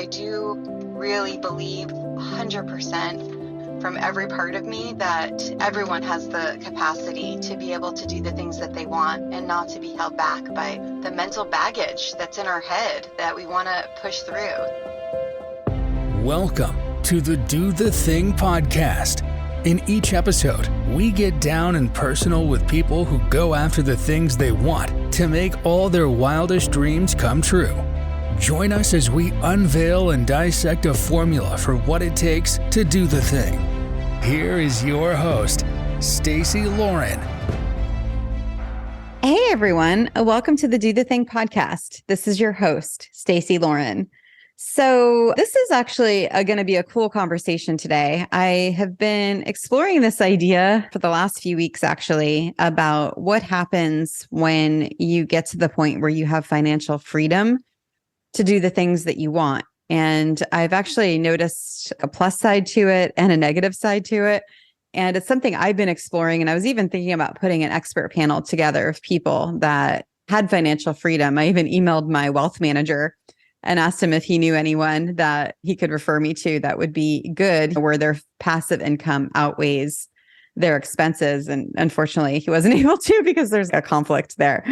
I do really believe 100% from every part of me that everyone has the capacity to be able to do the things that they want and not to be held back by the mental baggage that's in our head that we want to push through. Welcome to the Do the Thing podcast. In each episode, we get down and personal with people who go after the things they want to make all their wildest dreams come true. Join us as we unveil and dissect a formula for what it takes to do the thing. Here is your host, Stacey Lauren. Hey everyone, welcome to the Do the Thing podcast. This is your host, Stacey Lauren. So this is actually going to be a cool conversation today. I have been exploring this idea for the last few weeks, actually, about what happens when you get to the point where you have financial freedom to do the things that you want. And I've actually noticed a plus side to it and a negative side to it. And it's something I've been exploring. And I was even thinking about putting an expert panel together of people that had financial freedom. I even emailed my wealth manager and asked him if he knew anyone that he could refer me to that would be good, where their passive income outweighs their expenses. And unfortunately, he wasn't able to because there's a conflict there.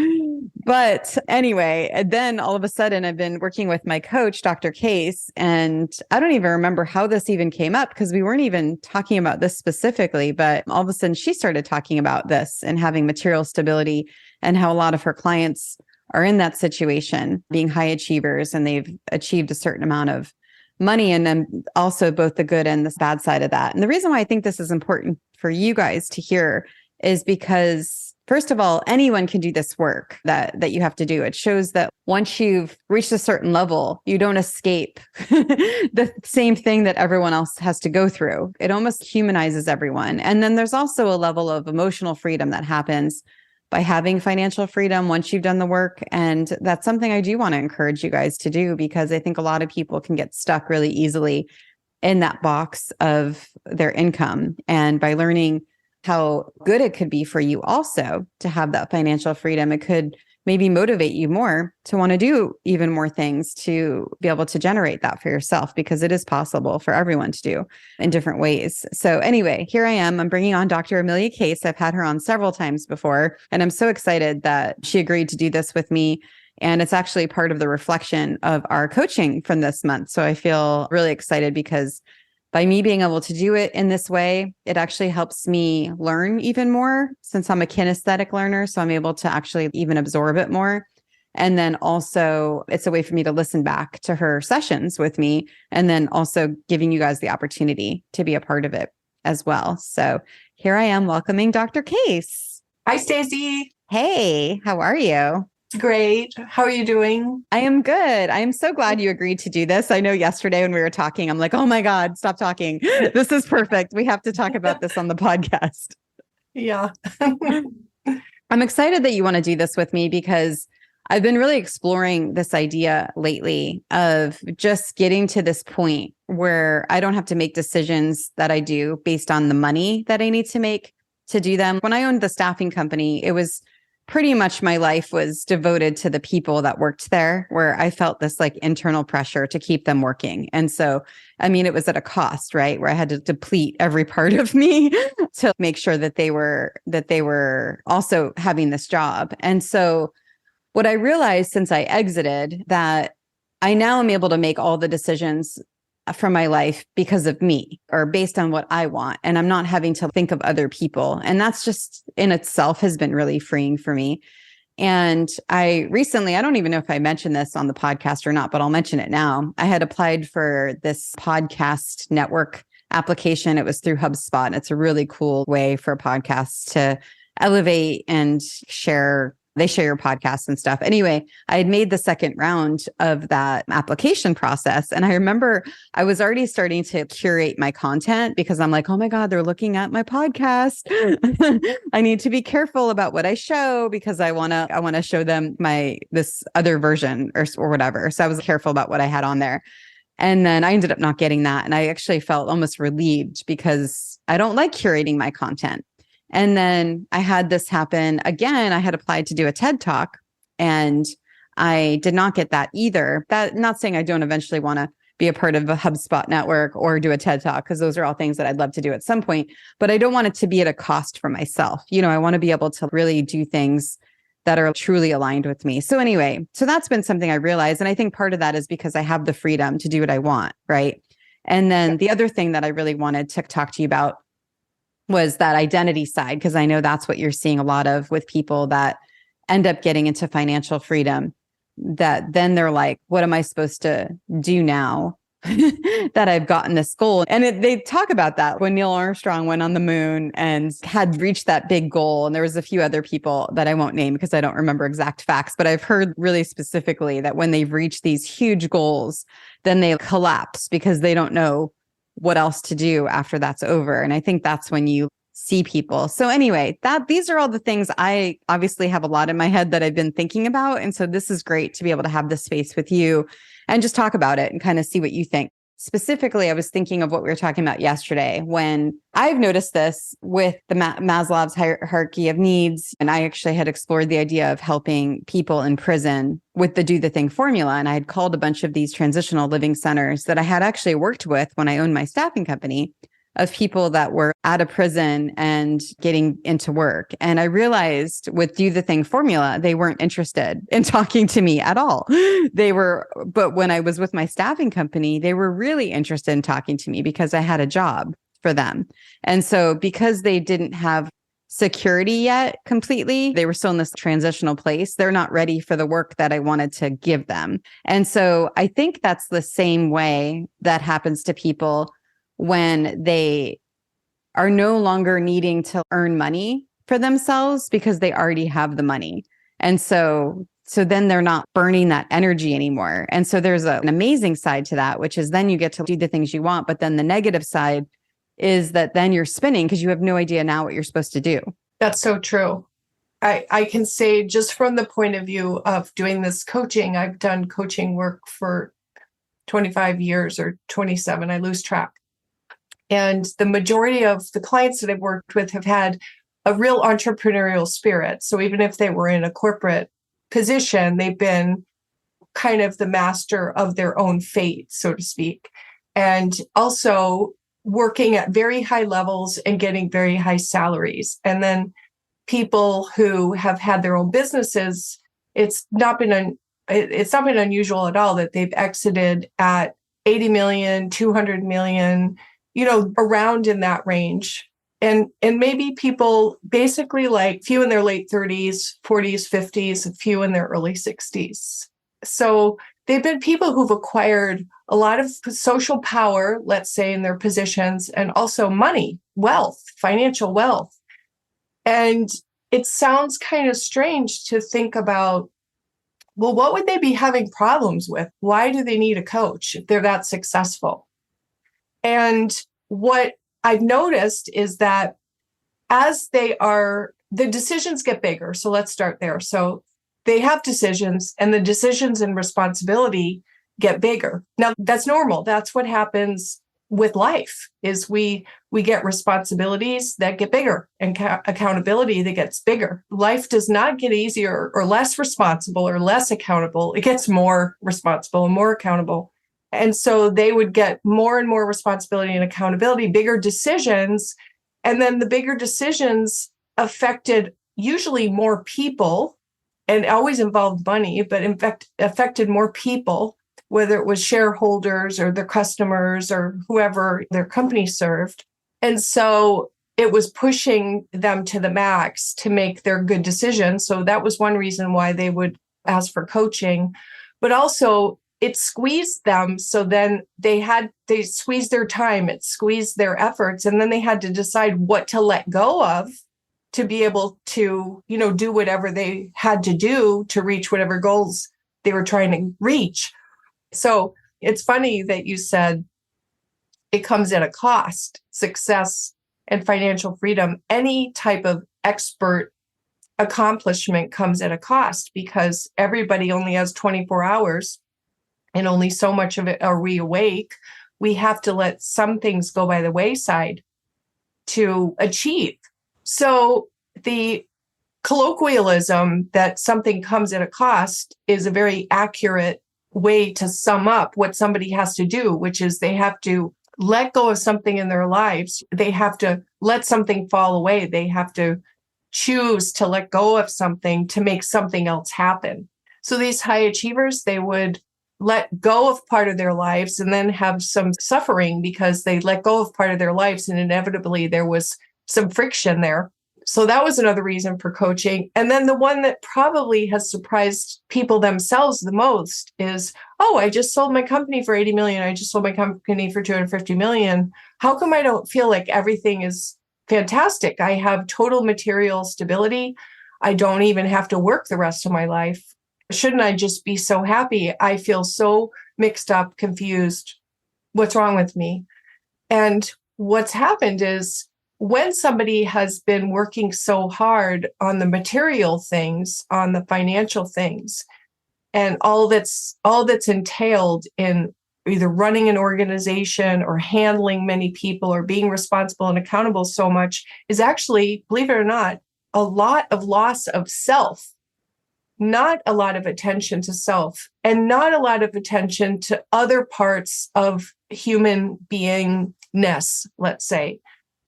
But anyway, then all of a sudden, I've been working with my coach, Dr. Case, and I don't even remember how this even came up because we weren't even talking about this specifically. But all of a sudden, she started talking about this and having material stability and how a lot of her clients are in that situation, being high achievers, and they've achieved a certain amount of money, and then also both the good and the bad side of that. And the reason why I think this is important for you guys to hear is because, first of all, anyone can do this work that you have to do. It shows that once you've reached a certain level, you don't escape the same thing that everyone else has to go through. It almost humanizes everyone. And then there's also a level of emotional freedom that happens by having financial freedom once you've done the work. And that's something I do want to encourage you guys to do, because I think a lot of people can get stuck really easily in that box of their income. And by learning how good it could be for you also to have that financial freedom, it could maybe motivate you more to want to do even more things to be able to generate that for yourself, because it is possible for everyone to do in different ways. So anyway, here I am. I'm bringing on Dr. Amelia Case. I've had her on several times before, and I'm so excited that she agreed to do this with me. And it's actually part of the reflection of our coaching from this month. So I feel really excited because by me being able to do it in this way, it actually helps me learn even more, since I'm a kinesthetic learner. So I'm able to actually even absorb it more. And then also it's a way for me to listen back to her sessions with me, and then also giving you guys the opportunity to be a part of it as well. So here I am welcoming Dr. Case. Hi, Stacey. Hey, how are you? Great. How are you doing? I am good. I am so glad you agreed to do this. I know yesterday when we were talking, I'm like, oh my God, stop talking. This is perfect. We have to talk about this on the podcast. Yeah. I'm excited that you want to do this with me, because I've been really exploring this idea lately of just getting to this point where I don't have to make decisions that I do based on the money that I need to make to do them. When I owned the staffing company, it was pretty much my life was devoted to the people that worked there, where I felt this like internal pressure to keep them working. And so, I mean, it was at a cost, right? Where I had to deplete every part of me to make sure that they were also having this job. And so what I realized since I exited, that I now am able to make all the decisions from my life because of me, or based on what I want. And I'm not having to think of other people. And that's just in itself has been really freeing for me. And I recently, I don't even know if I mentioned this on the podcast or not, but I'll mention it now. I had applied for this podcast network application. It was through HubSpot. And it's a really cool way for podcasts to elevate and share. They share your podcasts and stuff. Anyway, I had made the second round of that application process. And I remember I was already starting to curate my content, because I'm like, oh my God, they're looking at my podcast. I need to be careful about what I show, because I want to show them this other version or whatever. So I was careful about what I had on there. And then I ended up not getting that. And I actually felt almost relieved, because I don't like curating my content. And then I had this happen again. I had applied to do a TED Talk, and I did not get that either. That, not saying I don't eventually want to be a part of a HubSpot network or do a TED Talk, because those are all things that I'd love to do at some point. But I don't want it to be at a cost for myself. I want to be able to really do things that are truly aligned with me. So anyway, so that's been something I realized. And I think part of that is because I have the freedom to do what I want, right? And then the other thing that I really wanted to talk to you about was that identity side, because I know that's what you're seeing a lot of with people that end up getting into financial freedom, that then they're like, what am I supposed to do now that I've gotten this goal? And they talk about that when Neil Armstrong went on the moon and had reached that big goal. And there was a few other people that I won't name because I don't remember exact facts, but I've heard really specifically that when they've reached these huge goals, then they collapse because they don't know what else to do after that's over. And I think that's when you see people. So anyway, these are all the things I obviously have a lot in my head that I've been thinking about. And so this is great to be able to have this space with you and just talk about it and kind of see what you think. Specifically, I was thinking of what we were talking about yesterday when I've noticed this with the Maslow's hierarchy of needs. And I actually had explored the idea of helping people in prison with the Do the Thing formula. And I had called a bunch of these transitional living centers that I had actually worked with when I owned my staffing company, of people that were out of prison and getting into work. And I realized with Do the Thing formula, they weren't interested in talking to me at all. But when I was with my staffing company, they were really interested in talking to me because I had a job for them. And so because they didn't have security yet completely, they were still in this transitional place. They're not ready for the work that I wanted to give them. And so I think that's the same way that happens to people when they are no longer needing to earn money for themselves because they already have the money. And so then they're not burning that energy anymore. And so there's an amazing side to that, which is then you get to do the things you want. But then the negative side is that then you're spinning because you have no idea now what you're supposed to do. That's so true. I can say, just from the point of view of doing this coaching, I've done coaching work for 25 years or 27, I lose track. And the majority of the clients that I've worked with have had a real entrepreneurial spirit. So even if they were in a corporate position, they've been kind of the master of their own fate, so to speak. And also working at very high levels and getting very high salaries. And then people who have had their own businesses, it's not been unusual at all that they've exited at 80 million, 200 million, around in that range. And maybe people basically like few in their late 30s, 40s, 50s, a few in their early 60s. So they've been people who've acquired a lot of social power, let's say, in their positions, and also money, wealth, financial wealth. And it sounds kind of strange to think about, well, what would they be having problems with? Why do they need a coach if they're that successful? And what I've noticed is that as the decisions get bigger. So let's start there. So they have decisions, and the decisions and responsibility get bigger. Now, that's normal. That's what happens with life, is we get responsibilities that get bigger and accountability that gets bigger. Life does not get easier or less responsible or less accountable. It gets more responsible and more accountable. And so they would get more and more responsibility and accountability, bigger decisions. And then the bigger decisions affected usually more people, and always involved money, but in fact affected more people, whether it was shareholders or their customers or whoever their company served. And so it was pushing them to the max to make their good decisions. So that was one reason why they would ask for coaching. But also it squeezed them. So then they squeezed their time, it squeezed their efforts, and then they had to decide what to let go of to be able to, do whatever they had to do to reach whatever goals they were trying to reach. So it's funny that you said it comes at a cost, success and financial freedom. Any type of expert accomplishment comes at a cost, because everybody only has 24 hours and only so much of it are we awake. We have to let some things go by the wayside to achieve. So the colloquialism that something comes at a cost is a very accurate way to sum up what somebody has to do, which is they have to let go of something in their lives. They have to let something fall away. They have to choose to let go of something to make something else happen. So these high achievers, they would let go of part of their lives and then have some suffering because they let go of part of their lives and inevitably there was some friction there. So that was another reason for coaching. And then the one that probably has surprised people themselves the most is, oh, I just sold my company for 80 million. I just sold my company for 250 million. How come I don't feel like everything is fantastic? I have total material stability. I don't even have to work the rest of my life. Shouldn't I just be so happy? I feel so mixed up, confused. What's wrong with me? And what's happened is when somebody has been working so hard on the material things, on the financial things, and all that's entailed in either running an organization or handling many people or being responsible and accountable so much is actually, believe it or not, a lot of loss of self, not a lot of attention to self, and not a lot of attention to other parts of human beingness, let's say.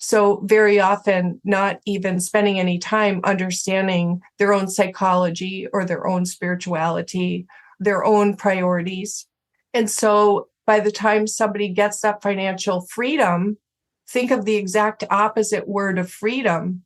So very often not even spending any time understanding their own psychology or their own spirituality, their own priorities. And so by the time somebody gets that financial freedom, think of the exact opposite word of freedom.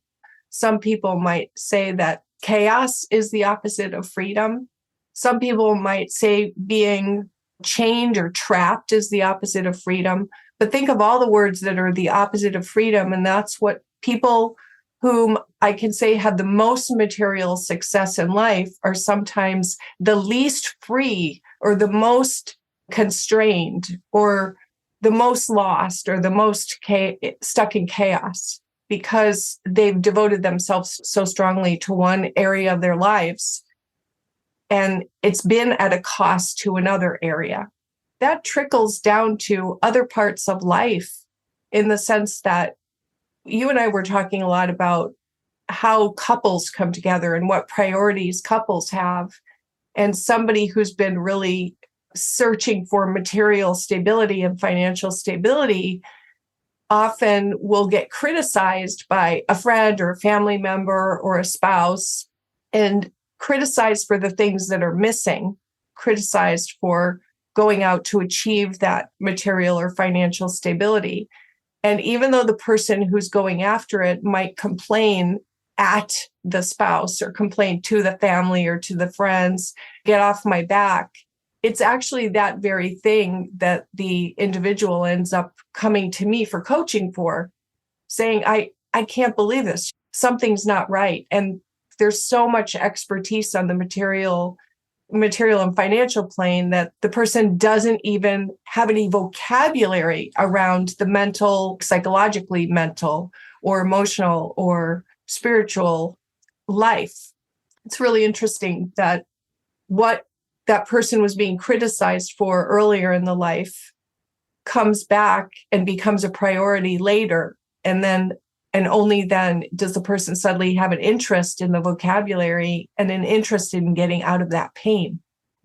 Some people might say that chaos is the opposite of freedom. Some people might say being chained or trapped is the opposite of freedom. But think of all the words that are the opposite of freedom. And that's what people whom I can say have the most material success in life are sometimes the least free or the most constrained or the most lost or the most stuck in chaos because they've devoted themselves so strongly to one area of their lives. And it's been at a cost to another area. That trickles down to other parts of life in the sense that you and I were talking a lot about how couples come together and what priorities couples have. And somebody who's been really searching for material stability and financial stability often will get criticized by a friend or a family member or a spouse and criticized for the things that are missing, criticized for going out to achieve that material or financial stability. And even though the person who's going after it might complain at the spouse or complain to the family or to the friends, get off my back, it's actually that very thing that the individual ends up coming to me for coaching for, saying, I can't believe this. Something's not right. And there's so much expertise on the material and financial plane that the person doesn't even have any vocabulary around the mental, psychologically mental or emotional or spiritual life. It's really interesting that what that person was being criticized for earlier in the life comes back and becomes a priority later. And only then does the person suddenly have an interest in the vocabulary and an interest in getting out of that pain.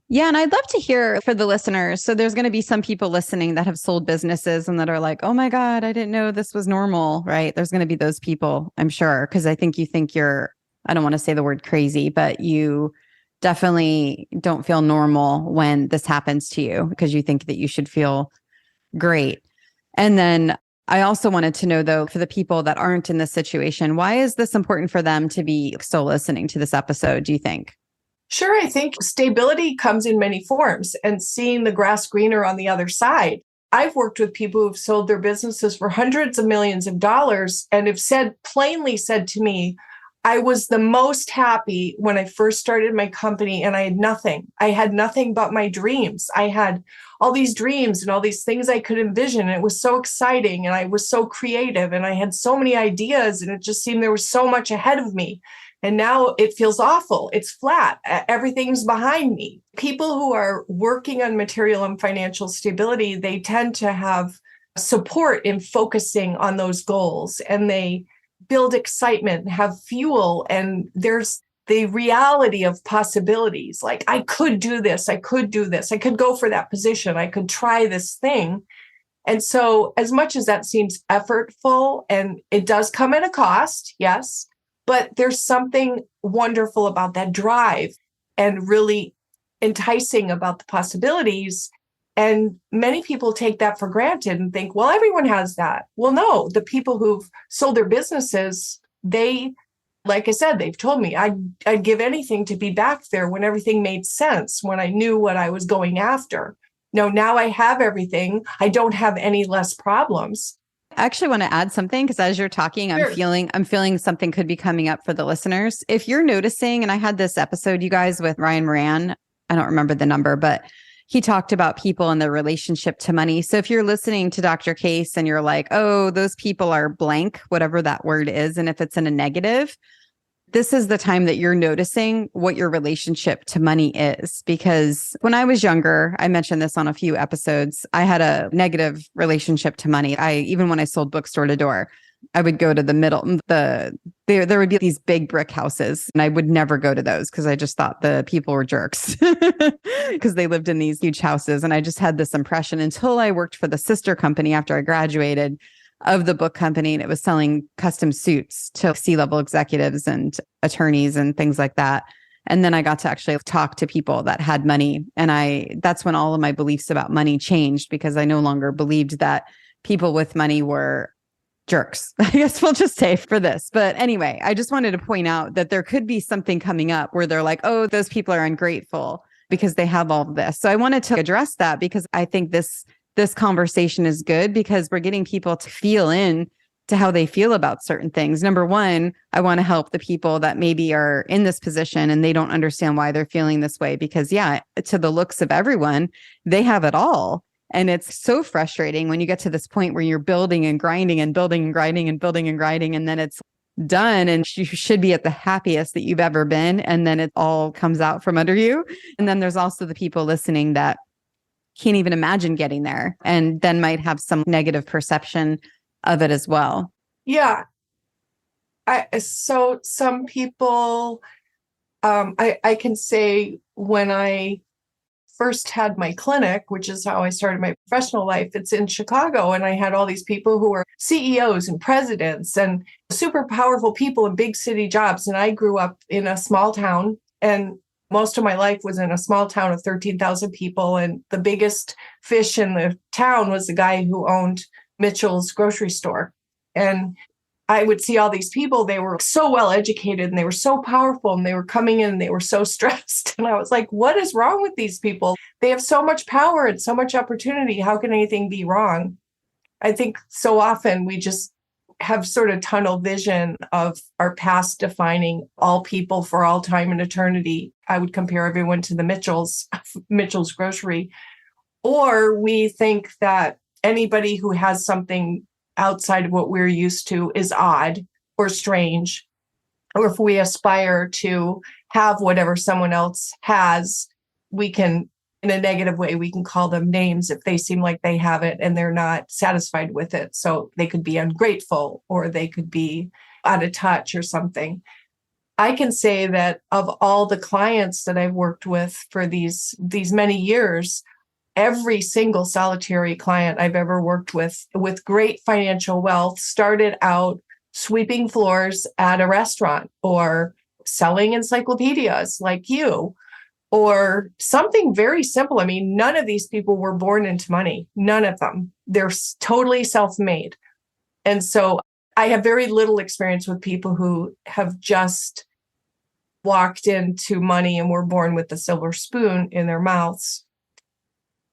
Yeah. And I'd love to hear for the listeners. So there's going to be some people listening that have sold businesses and that are like, oh my God, I didn't know this was normal, right? There's going to be those people, I'm sure, because I think you're, I don't want to say the word crazy, but you definitely don't feel normal when this happens to you because you think that you should feel great. And then I also wanted to know, though, for the people that aren't in this situation, why is this important for them to be still listening to this episode, do you think? Sure. I think stability comes in many forms and seeing the grass greener on the other side. I've worked with people who've sold their businesses for hundreds of millions of dollars and have plainly said to me, I was the most happy when I first started my company and I had nothing. I had nothing but my dreams. I had all these dreams and all these things I could envision. And it was so exciting and I was so creative and I had so many ideas and it just seemed there was so much ahead of me. And now it feels awful. It's flat. Everything's behind me. People who are working on material and financial stability, they tend to have support in focusing on those goals and they build excitement, have fuel, and there's the reality of possibilities. Like, I could do this. I could do this. I could go for that position. I could try this thing. And so as much as that seems effortful, and it does come at a cost, yes, but there's something wonderful about that drive and really enticing about the possibilities. And many people take that for granted and think, well, everyone has that. Well, no, the people who've sold their businesses, they, like I said, they've told me I'd give anything to be back there when everything made sense, when I knew what I was going after. No, now I have everything. I don't have any less problems. I actually want to add something, because as you're talking, Sure. I'm feeling something could be coming up for the listeners. If you're noticing, and I had this episode, you guys, with Ryan Moran, I don't remember the number, but he talked about people and their relationship to money. So if you're listening to Dr. Case and you're like, oh, those people are blank, whatever that word is, and if it's in a negative, this is the time that you're noticing what your relationship to money is. Because when I was younger, I mentioned this on a few episodes, I had a negative relationship to money. Even when I sold bookstore to door, I would go to the middle, there would be these big brick houses, and I would never go to those because I just thought the people were jerks because they lived in these huge houses. And I just had this impression until I worked for the sister company after I graduated of the book company, and it was selling custom suits to C-level executives and attorneys and things like that. And then I got to actually talk to people that had money. And that's when all of my beliefs about money changed, because I no longer believed that people with money were jerks. I guess we'll just say for this. But anyway, I just wanted to point out that there could be something coming up where they're like, oh, those people are ungrateful because they have all of this. So I wanted to address that, because I think this conversation is good, because we're getting people to feel in to how they feel about certain things. Number one, I want to help the people that maybe are in this position and they don't understand why they're feeling this way, because to the looks of everyone, they have it all. And it's so frustrating when you get to this point where you're building and grinding and building and grinding and building and grinding, and then it's done and you should be at the happiest that you've ever been. And then it all comes out from under you. And then there's also the people listening that can't even imagine getting there, and then might have some negative perception of it as well. Yeah. So some people, I can say, when I first had my clinic, which is how I started my professional life, it's in Chicago. And I had all these people who were CEOs and presidents and super powerful people in big city jobs. And I grew up in a small town, and most of my life was in a small town of 13,000 people. And the biggest fish in the town was the guy who owned Mitchell's grocery store. And I would see all these people, they were so well educated and they were so powerful, and they were coming in and they were so stressed. And I was like, what is wrong with these people? They have so much power and so much opportunity. How can anything be wrong? I think so often we just have sort of tunnel vision of our past defining all people for all time and eternity. I would compare everyone to the Mitchell's grocery. Or we think that anybody who has something outside of what we're used to is odd or strange. Or if we aspire to have whatever someone else has, we can, in a negative way, we can call them names if they seem like they have it and they're not satisfied with it. So they could be ungrateful, or they could be out of touch or something. I can say that of all the clients that I've worked with for these many years, every single solitary client I've ever worked with great financial wealth started out sweeping floors at a restaurant, or selling encyclopedias like you, or something very simple. I mean, none of these people were born into money. None of them. They're totally self-made. And so I have very little experience with people who have just walked into money and were born with a silver spoon in their mouths.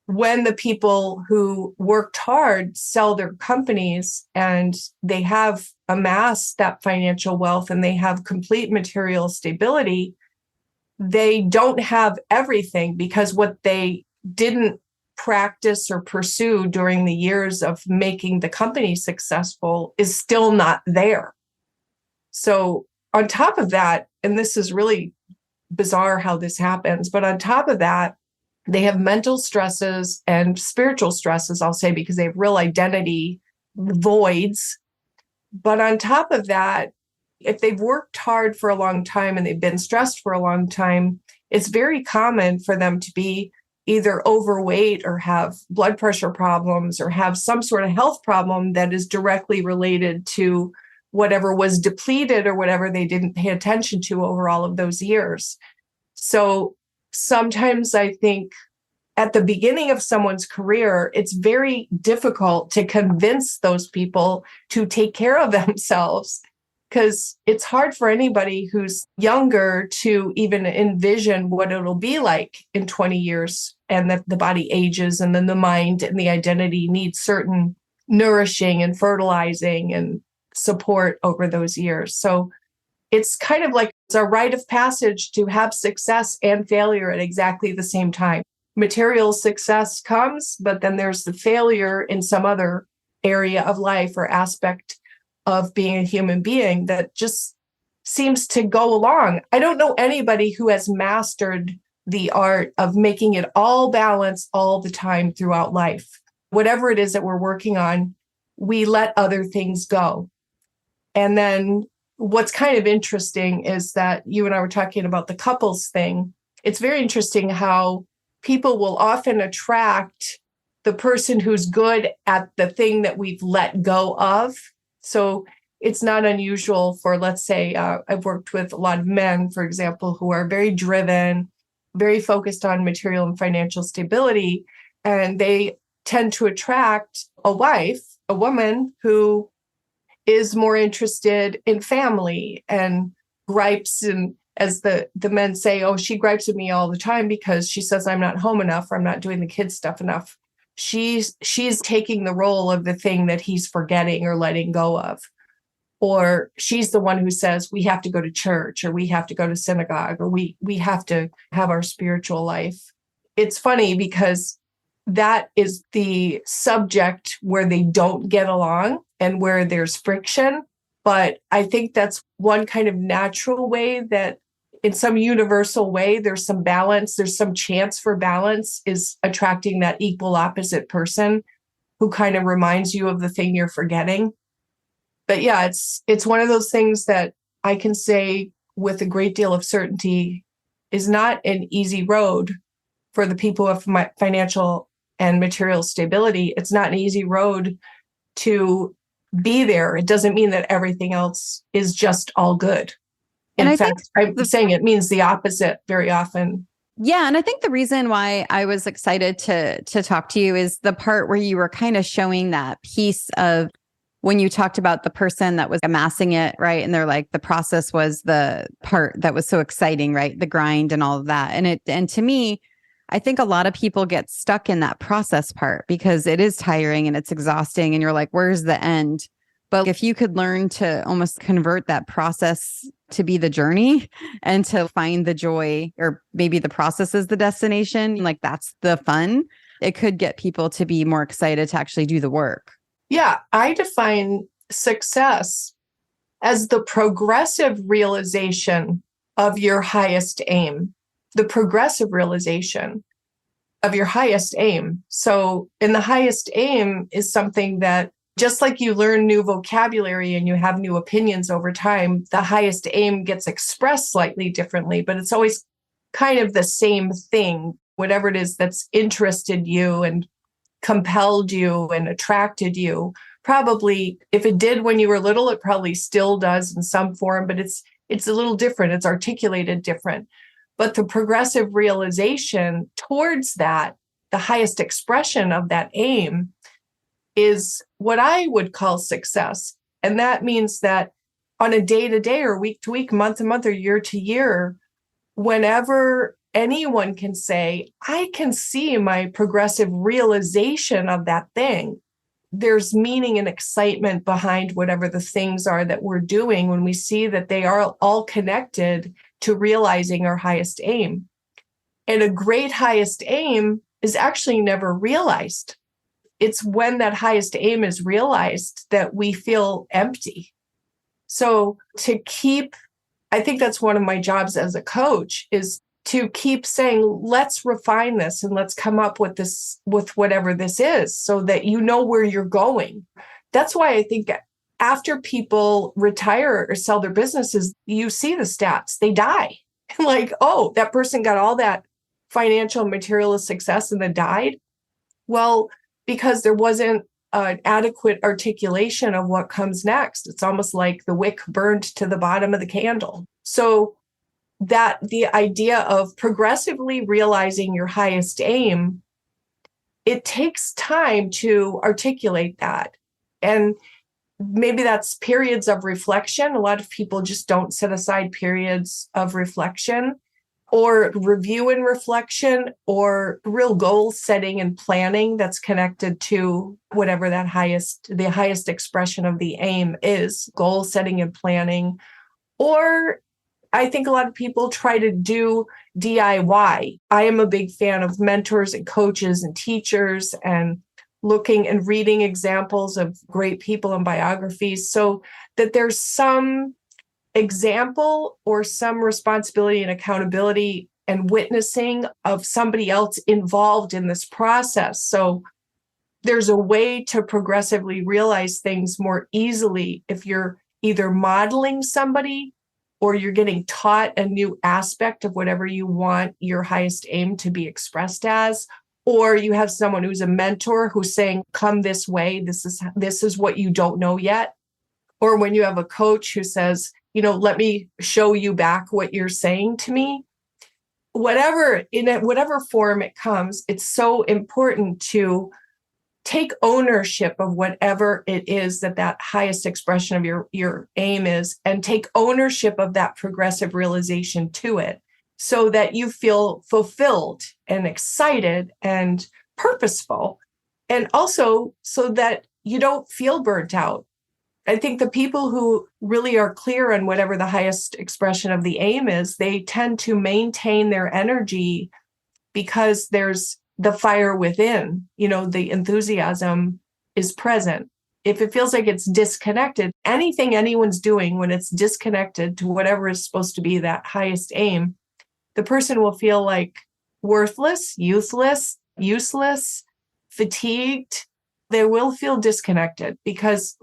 When the people who worked hard sell their companies and they have amassed that financial wealth and they have complete material stability, they don't have everything, because what they didn't practice or pursue during the years of making the company successful is still not there. So on top of that, and this is really bizarre how this happens, but on top of that, they have mental stresses and spiritual stresses, I'll say, because they have real identity voids. But on top of that, If they've worked hard for a long time and they've been stressed for a long time, it's very common for them to be either overweight or have blood pressure problems or have some sort of health problem that is directly related to whatever was depleted or whatever they didn't pay attention to over all of those years. So sometimes I think at the beginning of someone's career, it's very difficult to convince those people to take care of themselves, because it's hard for anybody who's younger to even envision what it'll be like in 20 years, and that the body ages and then the mind and the identity needs certain nourishing and fertilizing and support over those years. So it's kind of like it's a rite of passage to have success and failure at exactly the same time. Material success comes, but then there's the failure in some other area of life or aspect of being a human being that just seems to go along. I don't know anybody who has mastered the art of making it all balance all the time throughout life. Whatever it is that we're working on, we let other things go. And then what's kind of interesting is that you and I were talking about the couples thing. It's very interesting how people will often attract the person who's good at the thing that we've let go of. So it's not unusual for, let's say, I've worked with a lot of men, for example, who are very driven, very focused on material and financial stability, and they tend to attract a wife, a woman who is more interested in family and gripes, and as the men say, oh, she gripes at me all the time because she says I'm not home enough or I'm not doing the kids stuff enough. She's taking the role of the thing that he's forgetting or letting go of. Or she's the one who says we have to go to church or we have to go to synagogue or we have to have our spiritual life. It's funny because that is the subject where they don't get along and where there's friction. But I think that's one kind of natural way that in some universal way, there's some balance, there's some chance for balance, is attracting that equal opposite person who kind of reminds you of the thing you're forgetting. But yeah, it's one of those things that I can say with a great deal of certainty is not an easy road for the people of my financial and material stability. It's not an easy road to be there. It doesn't mean that everything else is just all good. In fact, I'm saying it means the opposite very often. Yeah. And I think the reason why I was excited to talk to you is the part where you were kind of showing that piece of when you talked about the person that was amassing it, right? And they're like, the process was the part that was so exciting, right? The grind and all of that. And to me, I think a lot of people get stuck in that process part because it is tiring and it's exhausting and you're like, where's the end? But if you could learn to almost convert that process to be the journey and to find the joy, or maybe the process is the destination, like that's the fun, it could get people to be more excited to actually do the work. Yeah, I define success as the progressive realization of your highest aim, the progressive realization of your highest aim. So, in the highest aim is something that, just like you learn new vocabulary and you have new opinions over time, the highest aim gets expressed slightly differently, but it's always kind of the same thing, whatever it is that's interested you and compelled you and attracted you. Probably, if it did when you were little, it probably still does in some form, but it's a little different. It's articulated different. But the progressive realization towards that, the highest expression of that aim, is what I would call success. And that means that on a day-to-day or week-to-week, month-to-month, or year-to-year, whenever anyone can say, I can see my progressive realization of that thing, there's meaning and excitement behind whatever the things are that we're doing when we see that they are all connected to realizing our highest aim. And a great highest aim is actually never realized. It's when that highest aim is realized that we feel empty. So I think that's one of my jobs as a coach, is to keep saying, let's refine this and let's come up with this, with whatever this is, so that you know where you're going. That's why I think after people retire or sell their businesses, you see the stats, they die. Like, oh, that person got all that financial and materialist success and then died. Well, because there wasn't an adequate articulation of what comes next. It's almost like the wick burned to the bottom of the candle. So that the idea of progressively realizing your highest aim, it takes time to articulate that. And maybe that's periods of reflection. A lot of people just don't set aside periods of reflection or review and reflection or real goal setting and planning that's connected to whatever the highest expression of the aim is, goal setting and planning. Or I think a lot of people try to do DIY. I am a big fan of mentors and coaches and teachers and looking and reading examples of great people and biographies so that there's some example or some responsibility and accountability and witnessing of somebody else involved in this process. So there's a way to progressively realize things more easily if you're either modeling somebody or you're getting taught a new aspect of whatever you want your highest aim to be expressed as, or you have someone who's a mentor who's saying, come this way, this is what you don't know yet. Or when you have a coach who says, let me show you back what you're saying to me. Whatever form it comes, it's so important to take ownership of whatever it is that highest expression of your aim is, and take ownership of that progressive realization to it so that you feel fulfilled and excited and purposeful. And also so that you don't feel burnt out. I think the people who really are clear on whatever the highest expression of the aim is, they tend to maintain their energy because there's the fire within, the enthusiasm is present. If it feels like it's disconnected, anything anyone's doing when it's disconnected to whatever is supposed to be that highest aim, the person will feel like worthless, useless, fatigued. They will feel disconnected because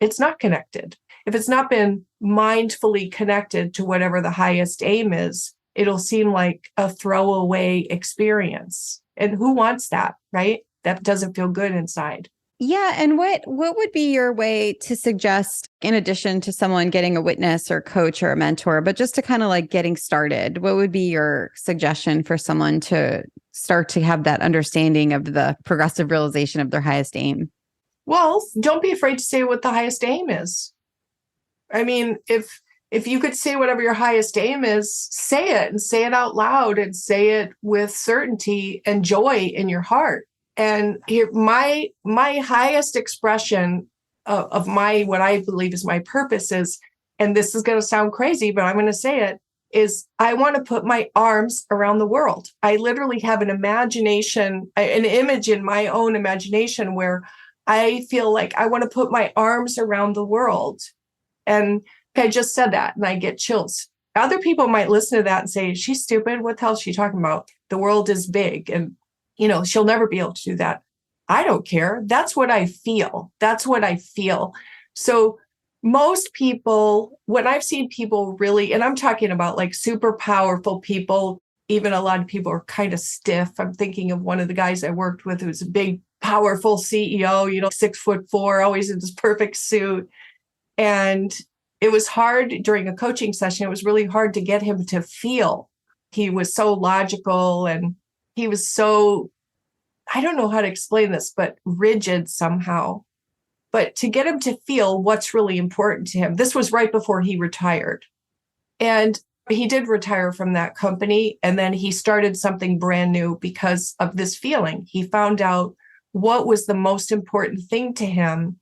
it's not connected. If it's not been mindfully connected to whatever the highest aim is, it'll seem like a throwaway experience. And who wants that, right? That doesn't feel good inside. Yeah. And what would be your way to suggest, in addition to someone getting a witness or coach or a mentor, but just to kind of like getting started, what would be your suggestion for someone to start to have that understanding of the progressive realization of their highest aim? Well, don't be afraid to say what the highest aim is. I mean, if you could say whatever your highest aim is, say it and say it out loud and say it with certainty and joy in your heart. And here, my highest expression of what I believe is my purpose is, and this is going to sound crazy, but I'm going to say it, is I want to put my arms around the world. I literally have an image in my own imagination where I feel like I want to put my arms around the world. And I just said that and I get chills. Other people might listen to that and say, she's stupid. What the hell is she talking about? The world is big and, she'll never be able to do that. I don't care. That's what I feel. So most people, when I've seen people really, and I'm talking about like super powerful people, even a lot of people are kind of stiff. I'm thinking of one of the guys I worked with who's a big, powerful CEO, 6'4", always in this perfect suit. And it was hard during a coaching session. It was really hard to get him to feel. He was so logical and he was so, I don't know how to explain this, but rigid somehow. But to get him to feel what's really important to him, this was right before he retired. And he did retire from that company. And then he started something brand new because of this feeling. He found out what was the most important thing to him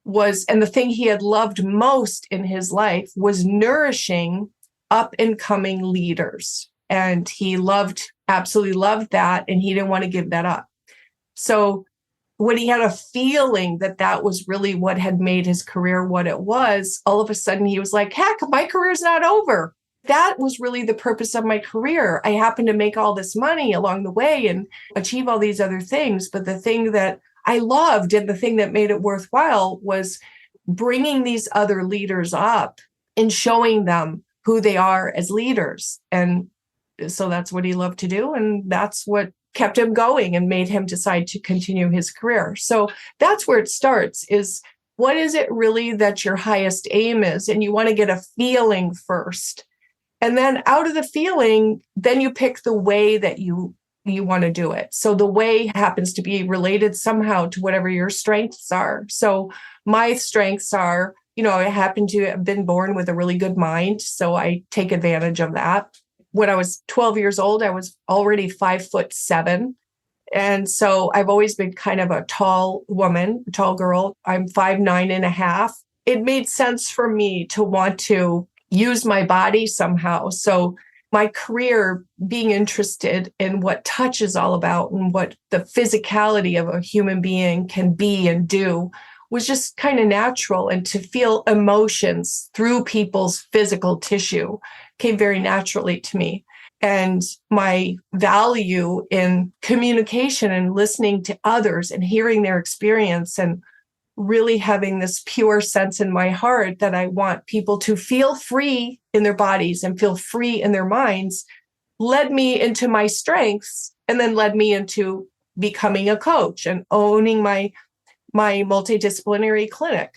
was, and the thing he had loved most in his life was nourishing up and coming leaders. And he absolutely loved that. And he didn't want to give that up. So when he had a feeling that was really what had made his career what it was, all of a sudden he was like, heck, my career's not over. That was really the purpose of my career. I happened to make all this money along the way and achieve all these other things. But the thing that I loved and the thing that made it worthwhile was bringing these other leaders up and showing them who they are as leaders. And so that's what he loved to do. And that's what kept him going and made him decide to continue his career. So that's where it starts, is what is it really that your highest aim is? And you want to get a feeling first. And then out of the feeling, then you pick the way that you want to do it. So the way happens to be related somehow to whatever your strengths are. So my strengths are, I happen to have been born with a really good mind. So I take advantage of that. When I was 12 years old, I was already 5'7". And so I've always been kind of a tall woman, a tall girl. I'm 5'9.5". It made sense for me to want to use my body somehow. So my career, being interested in what touch is all about and what the physicality of a human being can be and do, was just kind of natural. And to feel emotions through people's physical tissue came very naturally to me. And my value in communication and listening to others and hearing their experience and really having this pure sense in my heart that I want people to feel free in their bodies and feel free in their minds led me into my strengths, and then led me into becoming a coach and owning my multidisciplinary clinic.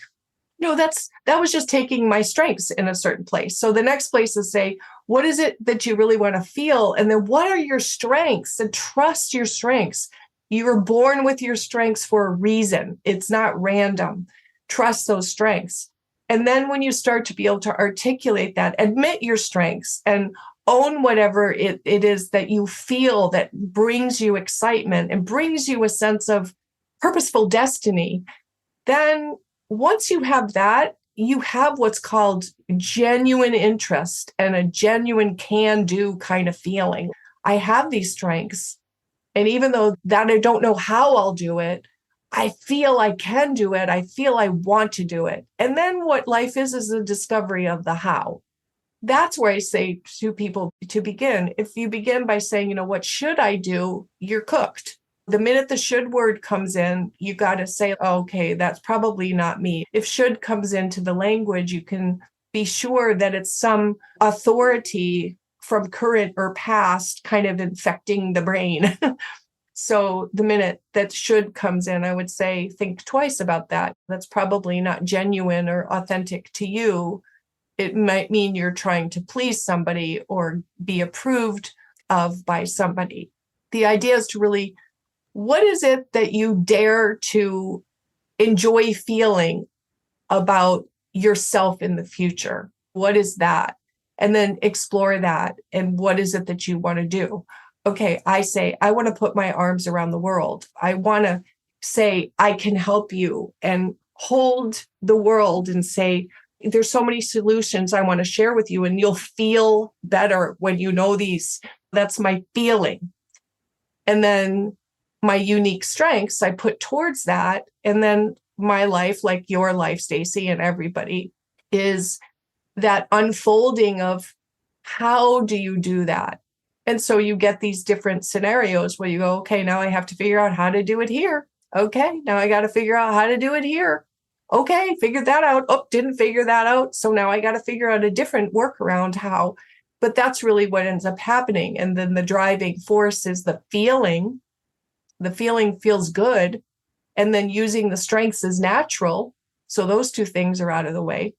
That was just taking my strengths in a certain place. So the next place is say, what is it that you really want to feel? And then what are your strengths? And trust your strengths. You were born with your strengths for a reason. It's not random. Trust those strengths. And then when you start to be able to articulate that, admit your strengths and own whatever it is that you feel that brings you excitement and brings you a sense of purposeful destiny, then once you have that, you have what's called genuine interest and a genuine can-do kind of feeling. I have these strengths. And even though that I don't know how I'll do it, I feel I can do it. I feel I want to do it. And then what life is the discovery of the how. That's where I say to people to begin. If you begin by saying, what should I do? You're cooked. The minute the should word comes in, you got to say, okay, that's probably not me. If should comes into the language, you can be sure that it's some authority from current or past kind of infecting the brain. So the minute that should comes in, I would say, think twice about that. That's probably not genuine or authentic to you. It might mean you're trying to please somebody or be approved of by somebody. The idea is to really, what is it that you dare to enjoy feeling about yourself in the future? What is that? And then explore that. And what is it that you want to do? Okay, I say, I want to put my arms around the world. I want to say, I can help you, and hold the world and say, there's so many solutions I want to share with you, and you'll feel better when you know these. That's my feeling. And then my unique strengths I put towards that. And then my life, like your life, Stacey, and everybody, is that unfolding of how do you do that? And so you get these different scenarios where you go, okay, now I have to figure out how to do it here. Okay, now I got to figure out how to do it here. Okay, figured that out. Oh, didn't figure that out. So now I got to figure out a different workaround how. But that's really what ends up happening. And then the driving force is the feeling. The feeling feels good. And then using the strengths is natural. So those two things are out of the way.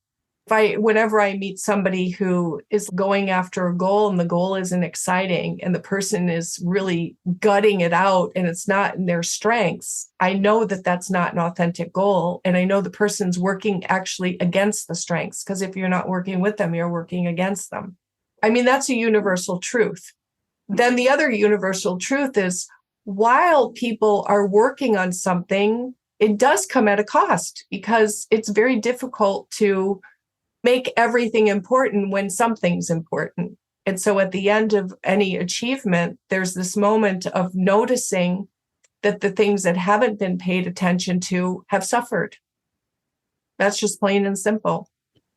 Whenever I meet somebody who is going after a goal and the goal isn't exciting and the person is really gutting it out and it's not in their strengths, I know that that's not an authentic goal. And I know the person's working actually against the strengths, because if you're not working with them, you're working against them. I mean, that's a universal truth. Then the other universal truth is, while people are working on something, it does come at a cost, because it's very difficult to make everything important when something's important. And so at the end of any achievement, there's this moment of noticing that the things that haven't been paid attention to have suffered. That's just plain and simple.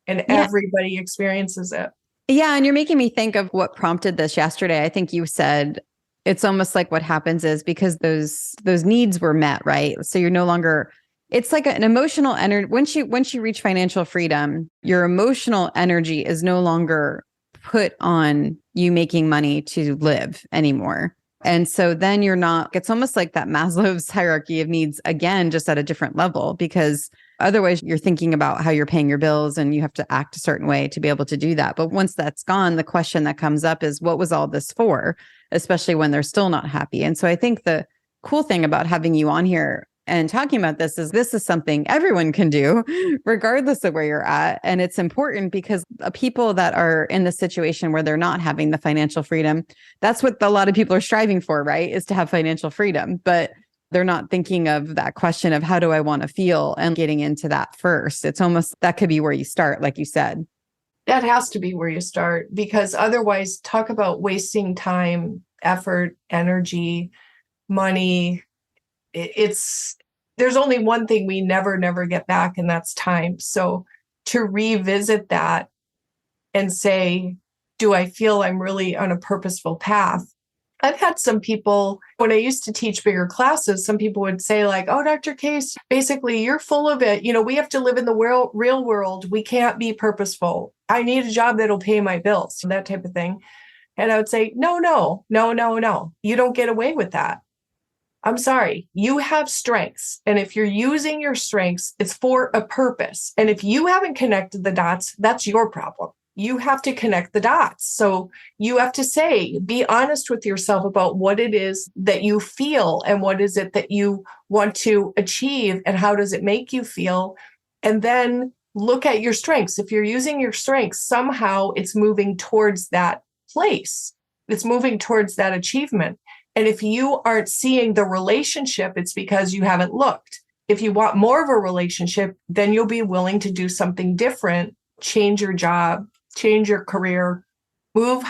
And everybody experiences it. Yeah. And you're making me think of what prompted this yesterday. I think you said it's almost like what happens is because those needs were met, right? So you're no longer it's like an emotional energy. Once you reach financial freedom, your emotional energy is no longer put on you making money to live anymore. And so then you're not, it's almost like that Maslow's hierarchy of needs again, just at a different level, because otherwise you're thinking about how you're paying your bills and you have to act a certain way to be able to do that. But once that's gone, the question that comes up is, what was all this for? Especially when they're still not happy. And so I think the cool thing about having you on here and talking about this is something everyone can do, regardless of where you're at. And it's important because people that are in the situation where they're not having the financial freedom, that's what a lot of people are striving for, right? Is to have financial freedom. But they're not thinking of that question of how do I want to feel and getting into that first. It's almost that could be where you start, like you said. That has to be where you start, because otherwise, talk about wasting time, effort, energy, money. There's only one thing we never get back, and that's time. So to revisit that and say, do I feel I'm really on a purposeful path? I've had some people, when I used to teach bigger classes, some people would say like, oh, Dr. Case, basically you're full of it. We have to live in the real world. We can't be purposeful. I need a job that'll pay my bills, that type of thing. And I would say, no. You don't get away with that. I'm sorry. You have strengths. And if you're using your strengths, it's for a purpose. And if you haven't connected the dots, that's your problem. You have to connect the dots. So you have to be honest with yourself about what it is that you feel and what is it that you want to achieve and how does it make you feel? And then look at your strengths. If you're using your strengths, somehow it's moving towards that place. It's moving towards that achievement. And if you aren't seeing the relationship, it's because you haven't looked. If you want more of a relationship, then you'll be willing to do something different, change your job, change your career, move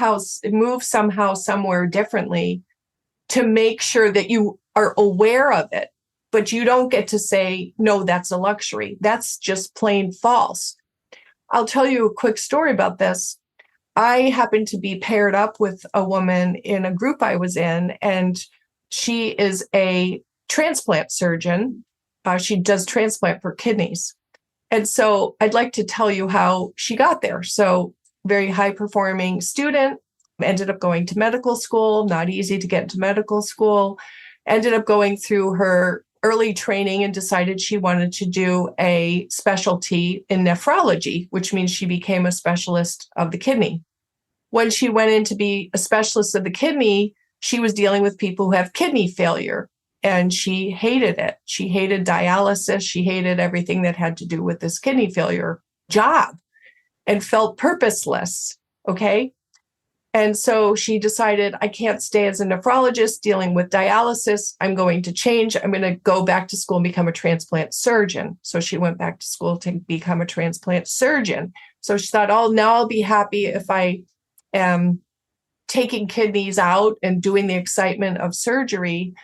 somehow somewhere differently to make sure that you are aware of it. But you don't get to say, no, that's a luxury. That's just plain false. I'll tell you a quick story about this. I happened to be paired up with a woman in a group I was in, and she is a transplant surgeon. She does transplant for kidneys. And so I'd like to tell you how she got there. So very high performing student, ended up going to medical school, not easy to get into medical school, ended up going through her early training and decided she wanted to do a specialty in nephrology, which means she became a specialist of the kidney. When she went in to be a specialist of the kidney, she was dealing with people who have kidney failure, and she hated it. She hated dialysis. She hated everything that had to do with this kidney failure job and felt purposeless. Okay. And so she decided, I can't stay as a nephrologist dealing with dialysis. I'm going to change. I'm going to go back to school and become a transplant surgeon. So she went back to school to become a transplant surgeon. So she thought, oh, now I'll be happy if I am taking kidneys out and doing the excitement of surgery.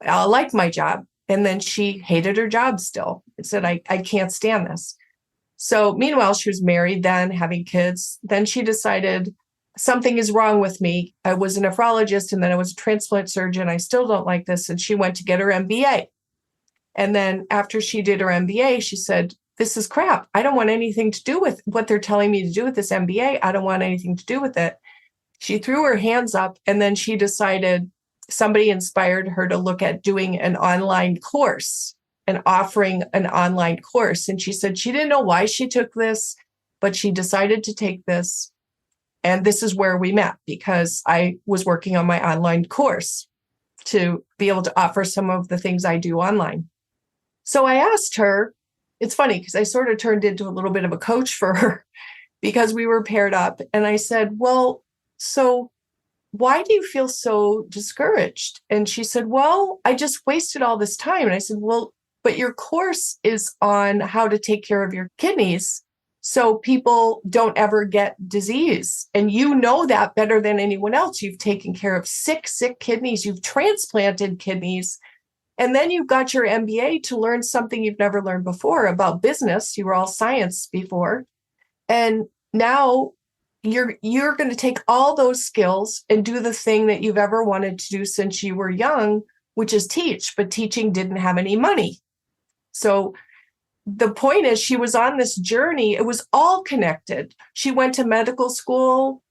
I'll like my job. And then she hated her job still. It said, I can't stand this. So meanwhile, she was married then, having kids. Then she decided, something is wrong with me. I was a nephrologist and then I was a transplant surgeon. I still don't like this. And she went to get her MBA. And then after she did her MBA, she said, this is crap. I don't want anything to do with what they're telling me to do with this MBA. I don't want anything to do with it. She threw her hands up, and then she decided, somebody inspired her to look at doing an online course and offering an online course. And she said she didn't know why she took this, but she decided to take this. And this is where we met, because I was working on my online course to be able to offer some of the things I do online. So I asked her, it's funny because I sort of turned into a little bit of a coach for her because we were paired up. And I said, well, so why do you feel so discouraged? And she said, well, I just wasted all this time. And I said, well, but your course is on how to take care of your kidneys so people don't ever get disease. And you know that better than anyone else. You've taken care of sick kidneys. You've transplanted kidneys. And then you got your MBA to learn something you've never learned before about business. You were all science before. And now you're going to take all those skills and do the thing that you've ever wanted to do since you were young, which is teach. But teaching didn't have any money. So the point is, she was on this journey. It was all connected. She went to medical school,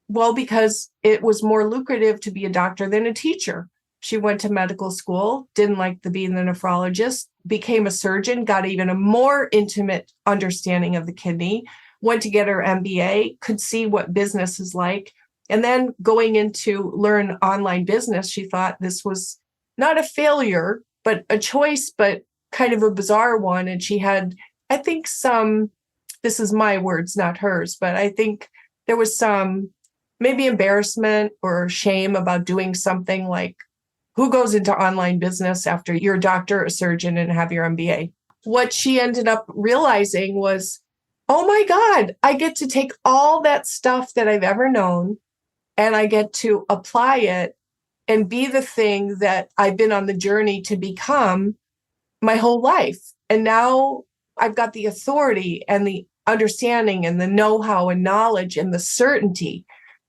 well, because it was more lucrative to be a doctor than a teacher. She went to medical school, didn't like being the nephrologist, became a surgeon, got even a more intimate understanding of the kidney, went to get her MBA, could see what business is like. And then going into learn online business, she thought this was not a failure, but a choice, but kind of a bizarre one. And she had, I think, this is my words, not hers, but I think there was some maybe embarrassment or shame about doing something like, who goes into online business after you're a doctor, a surgeon, and have your MBA? What she ended up realizing was, oh my God, I get to take all that stuff that I've ever known and I get to apply it and be the thing that I've been on the journey to become my whole life. And now I've got the authority and the understanding and the know-how and knowledge and the certainty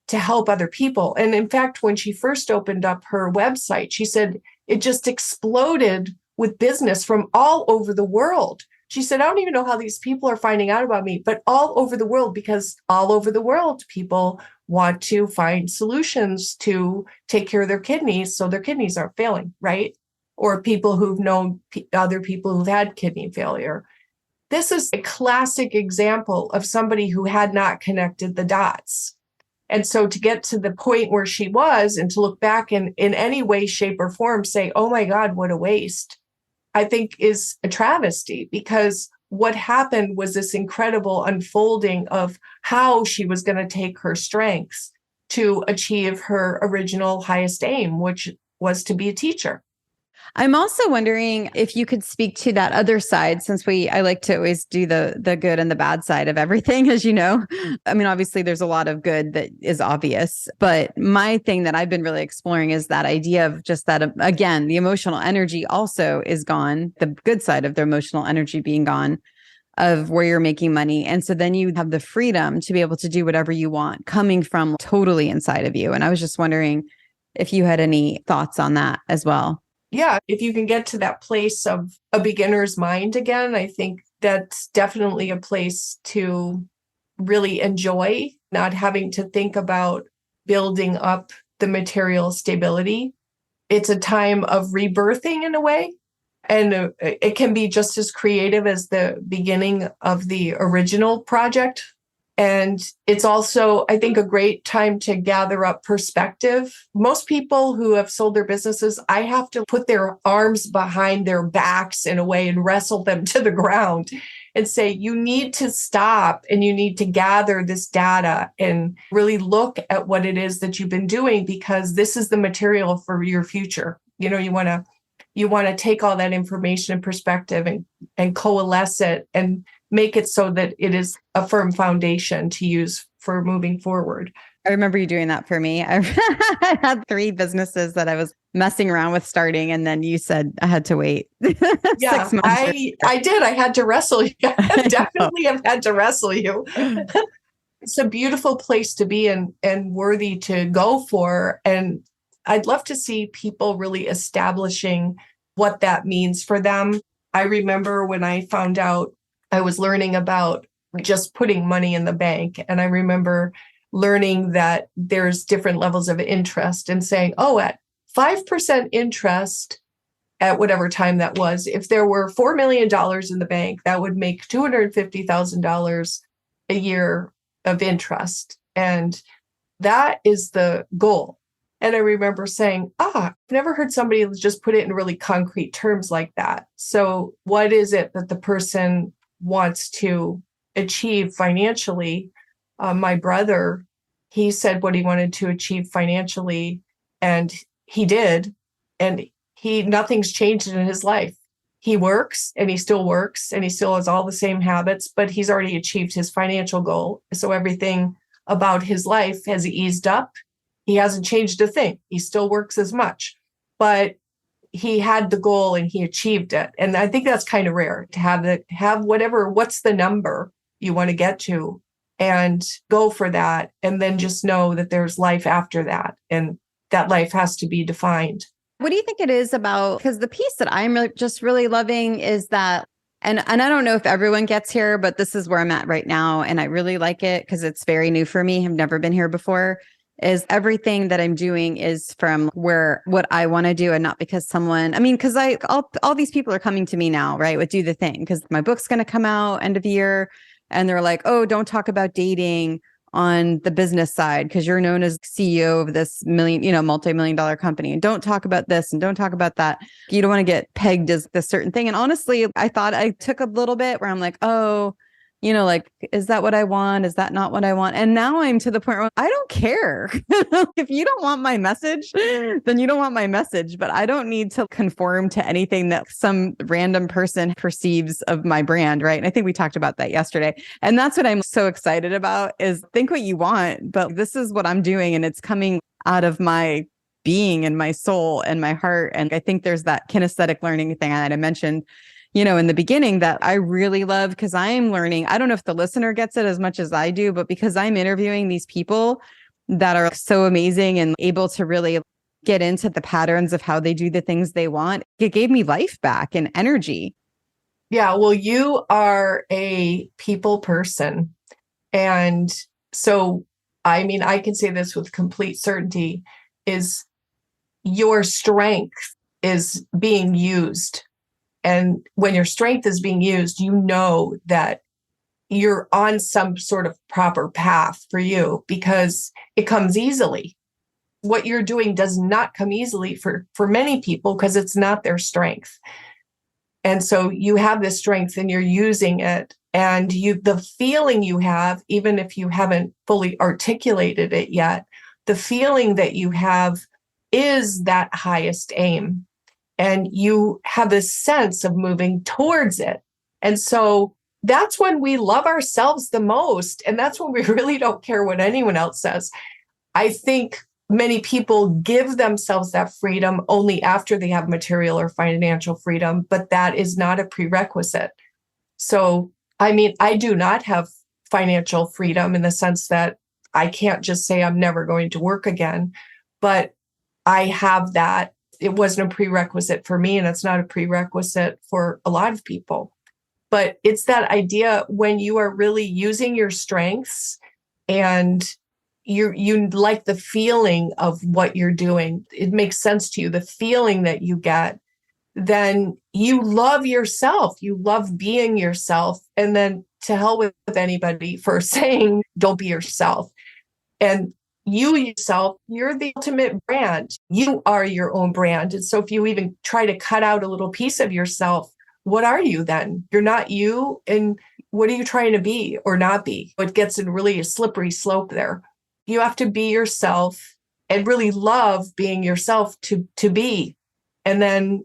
to help other people. And in fact, when she first opened up her website, she said it just exploded with business from all over the world. She said, I don't even know how these people are finding out about me, but all over the world, because all over the world, people want to find solutions to take care of their kidneys so their kidneys aren't failing, right? Or people who've known other people who've had kidney failure. This is a classic example of somebody who had not connected the dots. And so to get to the point where she was and to look back in any way, shape, or form, say, oh my God, what a waste, I think is a travesty, because what happened was this incredible unfolding of how she was going to take her strengths to achieve her original highest aim, which was to be a teacher. I'm also wondering if you could speak to that other side, since I like to always do the good and the bad side of everything, as you know. I mean, obviously there's a lot of good that is obvious, but my thing that I've been really exploring is that idea of just that, again, the emotional energy also is gone, the good side of the emotional energy being gone, of where you're making money. And so then you have the freedom to be able to do whatever you want coming from totally inside of you. And I was just wondering if you had any thoughts on that as well. Yeah, if you can get to that place of a beginner's mind again, I think that's definitely a place to really enjoy, not having to think about building up the material stability. It's a time of rebirthing in a way, and it can be just as creative as the beginning of the original project. And it's also, I think, a great time to gather up perspective. Most people who have sold their businesses, I have to put their arms behind their backs in a way and wrestle them to the ground and say, you need to stop and you need to gather this data and really look at what it is that you've been doing, because this is the material for your future. You know, you want to take all that information and perspective and coalesce it and make it so that it is a firm foundation to use for moving forward. I remember you doing that for me. I had 3 businesses that I was messing around with starting, and then you said I had to wait 6 months. I did. I had to wrestle you. I definitely have had to wrestle you. It's a beautiful place to be and worthy to go for. And I'd love to see people really establishing what that means for them. I remember when I found out, I was learning about just putting money in the bank. And I remember learning that there's different levels of interest and saying, oh, at 5% interest at whatever time that was, if there were $4 million in the bank, that would make $250,000 a year of interest. And that is the goal. And I remember saying, I've never heard somebody just put it in really concrete terms like that. So what is it that the person wants to achieve financially? My brother, he said what he wanted to achieve financially, and he did. And nothing's changed in his life. He works and he still works and he still has all the same habits, but he's already achieved his financial goal. So everything about his life has eased up. He hasn't changed a thing. He still works as much, but he had the goal and he achieved it. And I think that's kind of rare to have what's the number you want to get to and go for that. And then just know that there's life after that. And that life has to be defined. What do you think it is about? Because the piece that I'm just really loving is that And I don't know if everyone gets here, but this is where I'm at right now. And I really like it because it's very new for me. I've never been here before. Is everything that I'm doing is from what I want to do and not because because all these people are coming to me now, right? With Do the Thing, because my book's going to come out end of year. And they're like, oh, don't talk about dating on the business side because you're known as CEO of this multi-million dollar company. And don't talk about this and don't talk about that. You don't want to get pegged as this certain thing. And honestly, I thought I took a little bit where I'm like, oh, like, is that what I want? Is that not what I want? And now I'm to the point where I don't care. If you don't want my message, then you don't want my message. But I don't need to conform to anything that some random person perceives of my brand, right? And I think we talked about that yesterday. And that's what I'm so excited about is think what you want, but this is what I'm doing. And it's coming out of my being and my soul and my heart. And I think there's that kinesthetic learning thing that I mentioned in the beginning that I really love because I'm learning. I don't know if the listener gets it as much as I do, but because I'm interviewing these people that are so amazing and able to really get into the patterns of how they do the things they want, it gave me life back and energy. Yeah, well, you are a people person. And so, I can say this with complete certainty is your strength is being used. And when your strength is being used, you know that you're on some sort of proper path for you because it comes easily. What you're doing does not come easily for many people because it's not their strength. And so you have this strength and you're using it. And the feeling you have, even if you haven't fully articulated it yet, the feeling that you have is that highest aim. And you have this sense of moving towards it. And so that's when we love ourselves the most. And that's when we really don't care what anyone else says. I think many people give themselves that freedom only after they have material or financial freedom, but that is not a prerequisite. So, I do not have financial freedom in the sense that I can't just say I'm never going to work again, but I have that. It wasn't a prerequisite for me, and it's not a prerequisite for a lot of people. But it's that idea when you are really using your strengths and you like the feeling of what you're doing, it makes sense to you, the feeling that you get, then you love yourself. You love being yourself. And then to hell with anybody for saying, don't be yourself. And you yourself, you're the ultimate brand. You are your own brand. And so if you even try to cut out a little piece of yourself, what are you then? You're not you. And what are you trying to be or not be? It gets in really a slippery slope there. You have to be yourself and really love being yourself to be. And then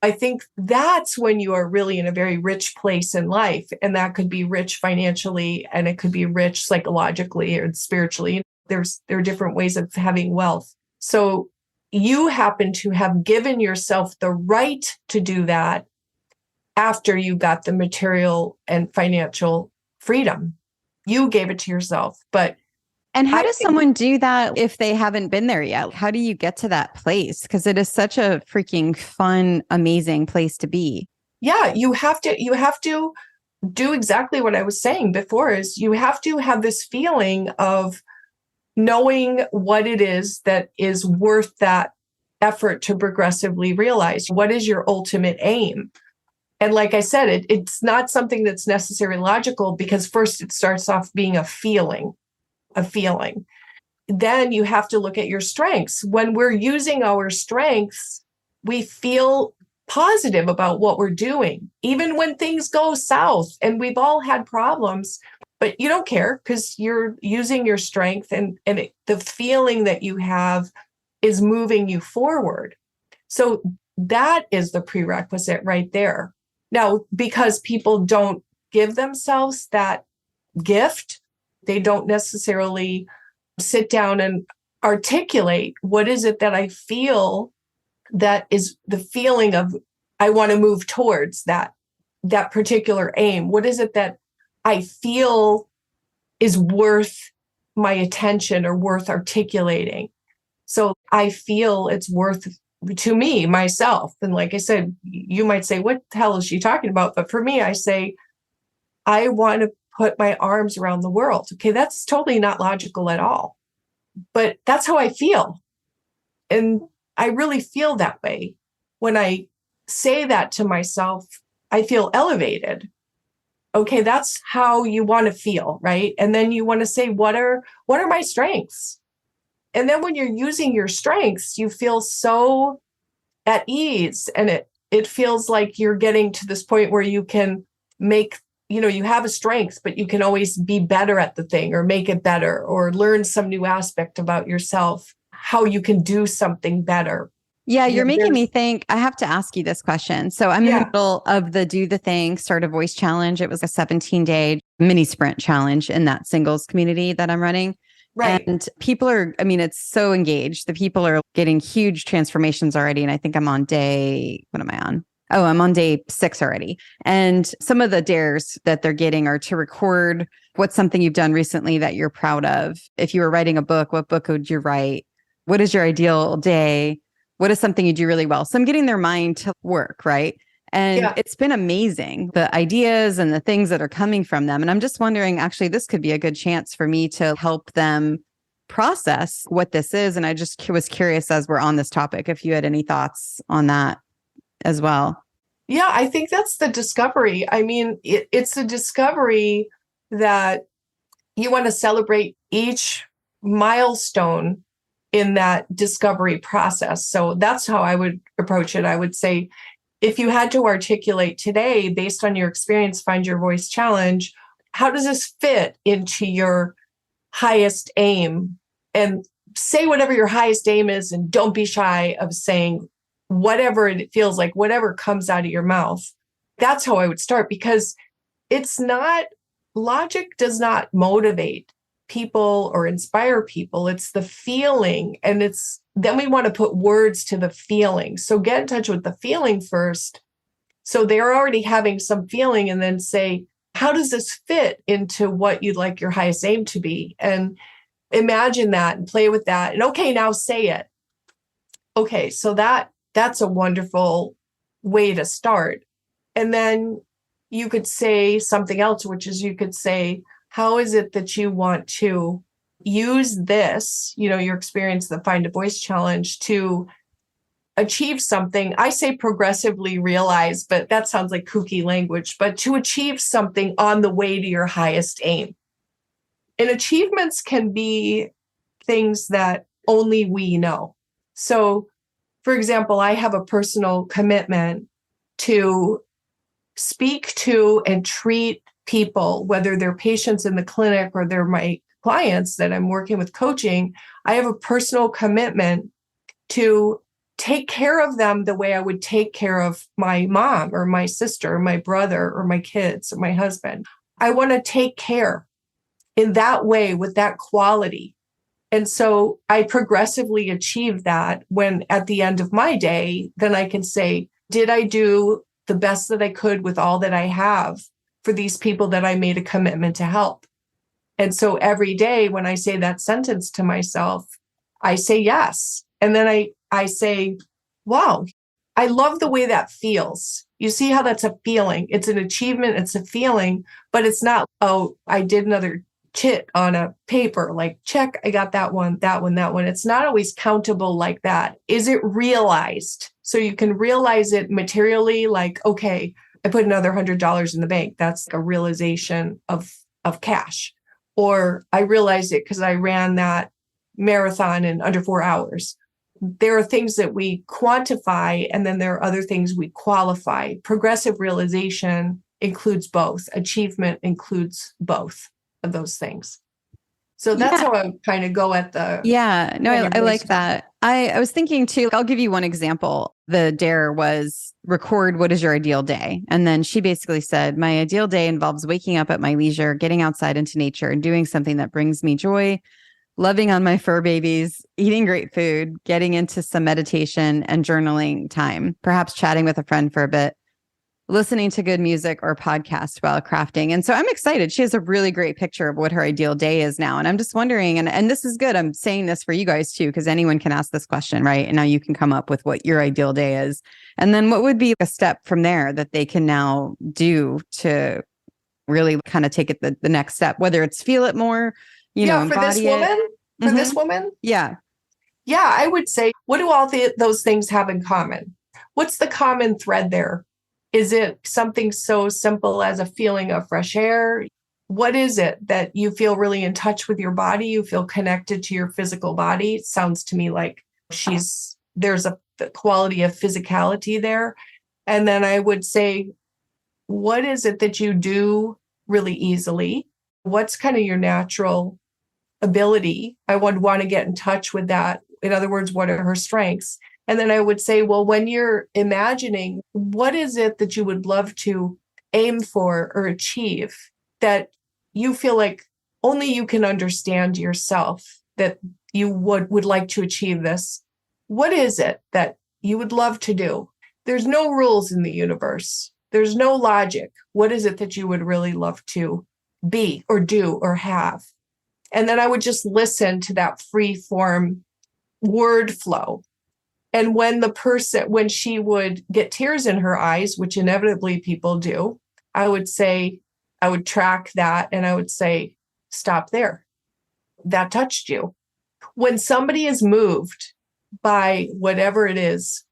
I think that's when you are really in a very rich place in life. And that could be rich financially, and it could be rich psychologically or spiritually. There are different ways of having wealth. So you happen to have given yourself the right to do that after you got the material and financial freedom. You gave it to yourself. And how does someone do that if they haven't been there yet? How do you get to that place? Because it is such a freaking fun, amazing place to be. Yeah, you have to do exactly what I was saying before, is you have to have this feeling of knowing what it is that is worth that effort to progressively realize. What is your ultimate aim? And like I said, it's not something that's necessarily logical, because first it starts off being a feeling. Then you have to look at your strengths. When we're using our strengths, we feel positive about what we're doing, even when things go south. And we've all had problems, but you don't care because you're using your strength, and the feeling that you have is moving you forward. So that is the prerequisite right there. Now, because people don't give themselves that gift, they don't necessarily sit down and articulate, what is it that I feel that is the feeling of I want to move towards that particular aim? What is it that I feel is worth my attention or worth articulating? So I feel it's worth to me, myself. And like I said, you might say, what the hell is she talking about? But for me, I say, I want to put my arms around the world. Okay, that's totally not logical at all. But that's how I feel. And I really feel that way. When I say that to myself, I feel elevated. Okay, that's how you want to feel, right? And then you want to say, what are my strengths? And then when you're using your strengths, you feel so at ease, and it feels like you're getting to this point where you can make, you have a strength, but you can always be better at the thing or make it better or learn some new aspect about yourself, how you can do something better. Yeah, you're making me think. I have to ask you this question. So I'm in the middle of the Do the Thing Start a Voice Challenge. It was a 17-day mini sprint challenge in that singles community that I'm running. Right. And people are, it's so engaged. The people are getting huge transformations already. And I think I'm on day, what am I on? Oh, I'm on day 6 already. And some of the dares that they're getting are to record what's something you've done recently that you're proud of. If you were writing a book, what book would you write? What is your ideal day? What is something you do really well? So I'm getting their mind to work, right? And it's been amazing, the ideas and the things that are coming from them. And I'm just wondering, actually, this could be a good chance for me to help them process what this is. And I just was curious, as we're on this topic, if you had any thoughts on that as well. Yeah, I think that's the discovery. It's a discovery that you want to celebrate each milestone in that discovery process. So that's how I would approach it. I would say, if you had to articulate today, based on your experience, Find Your Voice Challenge, how does this fit into your highest aim? And say whatever your highest aim is, and don't be shy of saying whatever it feels like, whatever comes out of your mouth. That's how I would start, because logic does not motivate people or inspire people. It's the feeling. And then we want to put words to the feeling. So get in touch with the feeling first. So they're already having some feeling, and then say, how does this fit into what you'd like your highest aim to be? And imagine that and play with that. And okay, now say it. Okay, so that's a wonderful way to start. And then you could say something else, which is, you could say, how is it that you want to use this, your experience, the Find a Voice Challenge, to achieve something? I say progressively realize, but that sounds like kooky language, but to achieve something on the way to your highest aim. And achievements can be things that only we know. So, for example, I have a personal commitment to speak to and treat people, whether they're patients in the clinic or they're my clients that I'm working with coaching. I have a personal commitment to take care of them the way I would take care of my mom or my sister or my brother or my kids or my husband. I want to take care in that way, with that quality. And so I progressively achieve that, when at the end of my day, then I can say, did I do the best that I could with all that I have for these people that I made a commitment to help? And so every day when I say that sentence to myself, I say yes. And then I say, wow, I love the way that feels. You see how that's a feeling? It's an achievement, it's a feeling, but it's not, oh, I did another chit on a paper, like, check, I got that one, that one, that one. It's not always countable like that. Is it realized? So you can realize it materially, like, okay, I put another $100 in the bank. That's a realization of cash. Or I realized it because I ran that marathon in under 4 hours. There are things that we quantify, and then there are other things we qualify. Progressive realization includes both. Achievement includes both of those things. So that's how I kind of go at the... Yeah, no, I like that. I was thinking too, I'll give you one example. The dare was record, what is your ideal day? And then she basically said, my ideal day involves waking up at my leisure, getting outside into nature and doing something that brings me joy, loving on my fur babies, eating great food, getting into some meditation and journaling time, perhaps chatting with a friend for a bit. listening to good music or podcast while crafting. And so I'm excited. She has a really great picture of what her ideal day is now. And I'm just wondering, and this is good. I'm saying this for you guys too, because anyone can ask this question, right? And now you can come up with what your ideal day is. And then what would be a step from there that they can now do to really kind of take it the next step, whether it's feel it more, for this woman, this woman. Yeah. Yeah, I would say, what do all those things have in common? What's the common thread there? Is it something so simple as a feeling of fresh air? What is it that you feel really in touch with your body? You feel connected to your physical body? It sounds to me like there's a quality of physicality there. And then I would say, what is it that you do really easily? What's kind of your natural ability? I would want to get in touch with that. In other words, what are her strengths? And then I would say, well, when you're imagining, what is it that you would love to aim for or achieve that you feel like only you can understand yourself, that you would like to achieve this? What is it that you would love to do? There's no rules in the universe. There's no logic. What is it that you would really love to be or do or have? And then I would just listen to that free form word flow. And when she would get tears in her eyes, which inevitably people do, I would track that and I would say, stop there. That touched you. When somebody is moved by whatever it is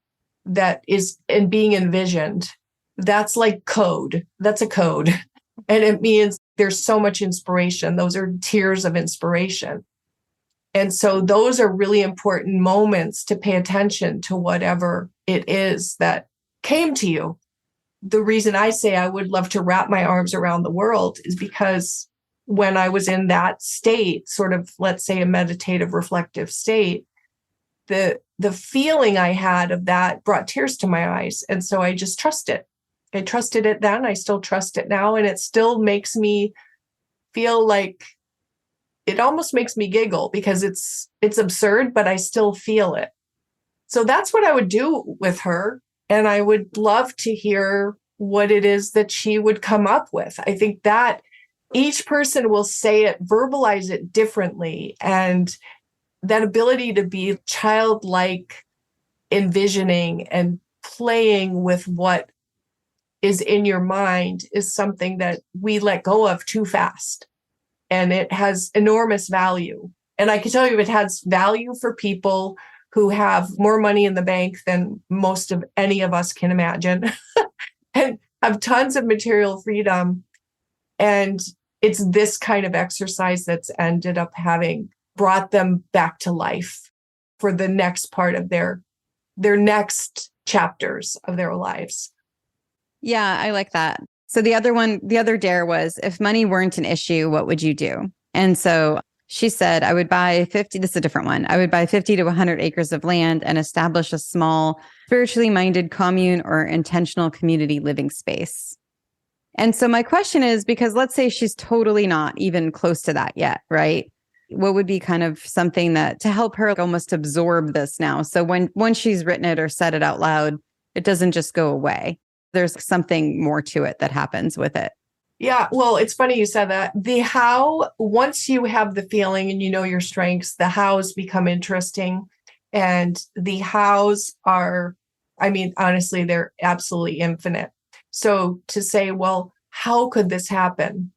that is being envisioned, that's like code. That's a code. And it means there's so much inspiration. Those are tears of inspiration. And so those are really important moments to pay attention to whatever it is that came to you. The reason I say I would love to wrap my arms around the world is because when I was in that state, sort of, let's say, a meditative, reflective state, the feeling I had of that brought tears to my eyes. And so I just trust it. I trusted it then. I still trust it now. And it still makes me feel like, it almost makes me giggle because it's absurd, but I still feel it. So that's what I would do with her. And I would love to hear what it is that she would come up with. I think that each person will say it, verbalize it differently. And that ability to be childlike, envisioning and playing with what is in your mind is something that we let go of too fast. And it has enormous value. And I can tell you it has value for people who have more money in the bank than most of any of us can imagine and have tons of material freedom. And it's this kind of exercise that's ended up having brought them back to life for the next part of their next chapters of their lives. Yeah, I like that. So the other dare was, if money weren't an issue, what would you do? And so she said, I would buy 50, this is a different one. I would buy 50 to 100 acres of land and establish a small, spiritually minded commune or intentional community living space. And so my question is, because let's say she's totally not even close to that yet, right? What would be kind of something that to help her almost absorb this now? So once she's written it or said it out loud, it doesn't just go away. There's something more to it that happens with it. Yeah, well, it's funny you said that. The how, once you have the feeling and you know your strengths, the hows become interesting. And the hows are, I mean, honestly, they're absolutely infinite. So to say, well, how could this happen?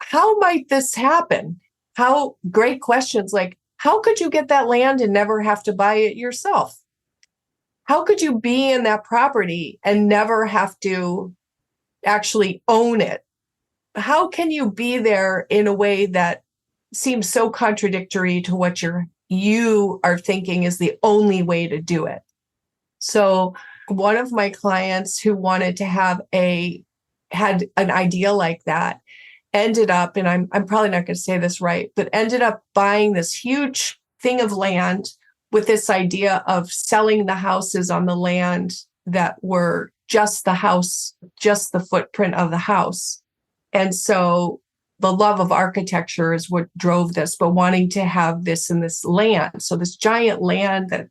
How might this happen? How great questions like, how could you get that land and never have to buy it yourself? How could you be in that property and never have to actually own it? How can you be there in a way that seems so contradictory to what you are thinking is the only way to do it? So one of my clients who wanted to had an idea like that ended up, and I'm probably not going to say this right, but ended up buying this huge thing of land with this idea of selling the houses on the land that were just the house, just the footprint of the house. And so the love of architecture is what drove this, but wanting to have this in this land. So this giant land that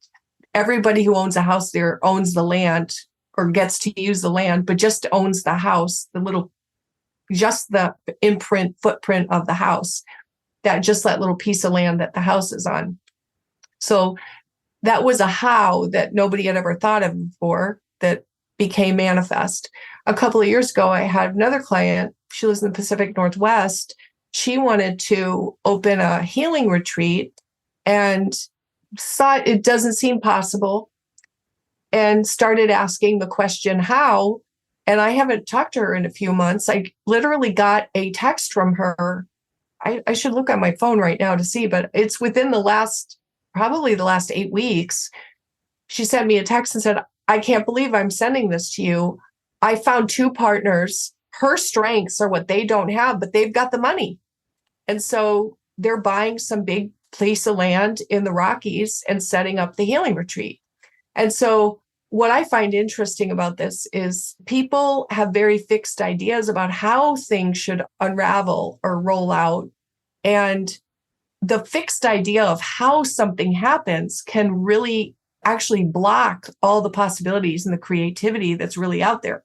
everybody who owns a house there owns the land or gets to use the land, but just owns the house, just the footprint of the house, that little piece of land that the house is on. So that was a how that nobody had ever thought of before that became manifest. A couple of years ago, I had another client. She lives in the Pacific Northwest. She wanted to open a healing retreat and thought it doesn't seem possible and started asking the question, how? And I haven't talked to her in a few months. I literally got a text from her. I should look on my phone right now to see, but it's within probably the last 8 weeks. She sent me a text and said, I can't believe I'm sending this to you. I found 2 partners. Her strengths are what they don't have, but they've got the money. And so they're buying some big piece of land in the Rockies and setting up the healing retreat. And so what I find interesting about this is people have very fixed ideas about how things should unravel or roll out. And the fixed idea of how something happens can really actually block all the possibilities and the creativity that's really out there.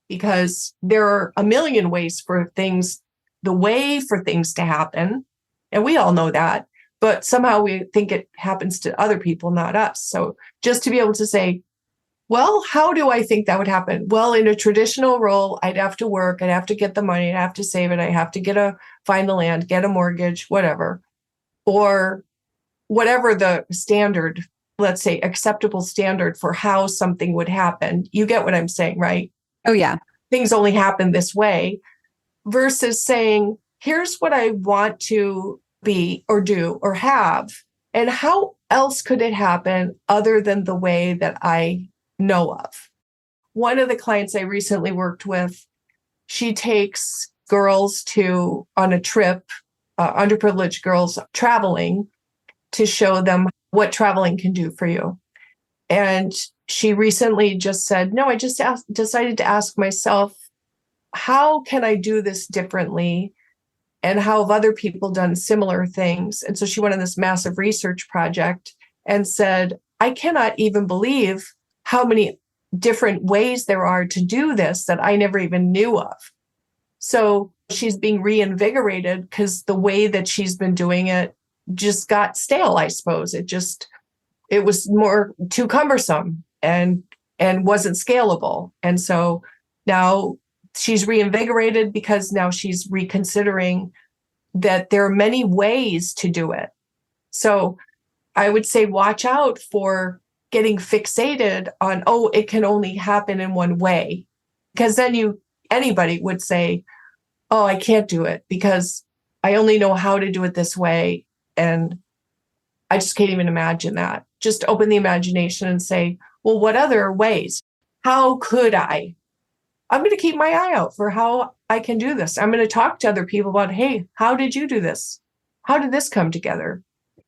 Because there are a million ways for things, the way for things to happen. And we all know that. But somehow we think it happens to other people, not us. So just to be able to say, well, how do I think that would happen? Well, in a traditional role, I'd have to work. I'd have to get the money. I'd have to save it. I have to find the land, get a mortgage, whatever. Or whatever the standard, let's say acceptable standard for how something would happen. You get what I'm saying, right? Oh, yeah. Things only happen this way versus saying, here's what I want to be or do or have. And how else could it happen other than the way that I know of? One of the clients I recently worked with, she takes girls on a trip, underprivileged girls traveling to show them what traveling can do for you. And she recently just said, no, I just decided to ask myself, how can I do this differently? And how have other people done similar things? And so she went on this massive research project and said, I cannot even believe how many different ways there are to do this that I never even knew of. So she's being reinvigorated because the way that she's been doing it just got stale, I suppose. It was more too cumbersome and wasn't scalable. And so now she's reinvigorated because now she's reconsidering that there are many ways to do it. So I would say watch out for getting fixated on, it can only happen in one way. Because then anybody would say, I can't do it because I only know how to do it this way. And I just can't even imagine that. Just open the imagination and say, well, what other ways? How could I? I'm going to keep my eye out for how I can do this. I'm going to talk to other people about, hey, how did you do this? How did this come together?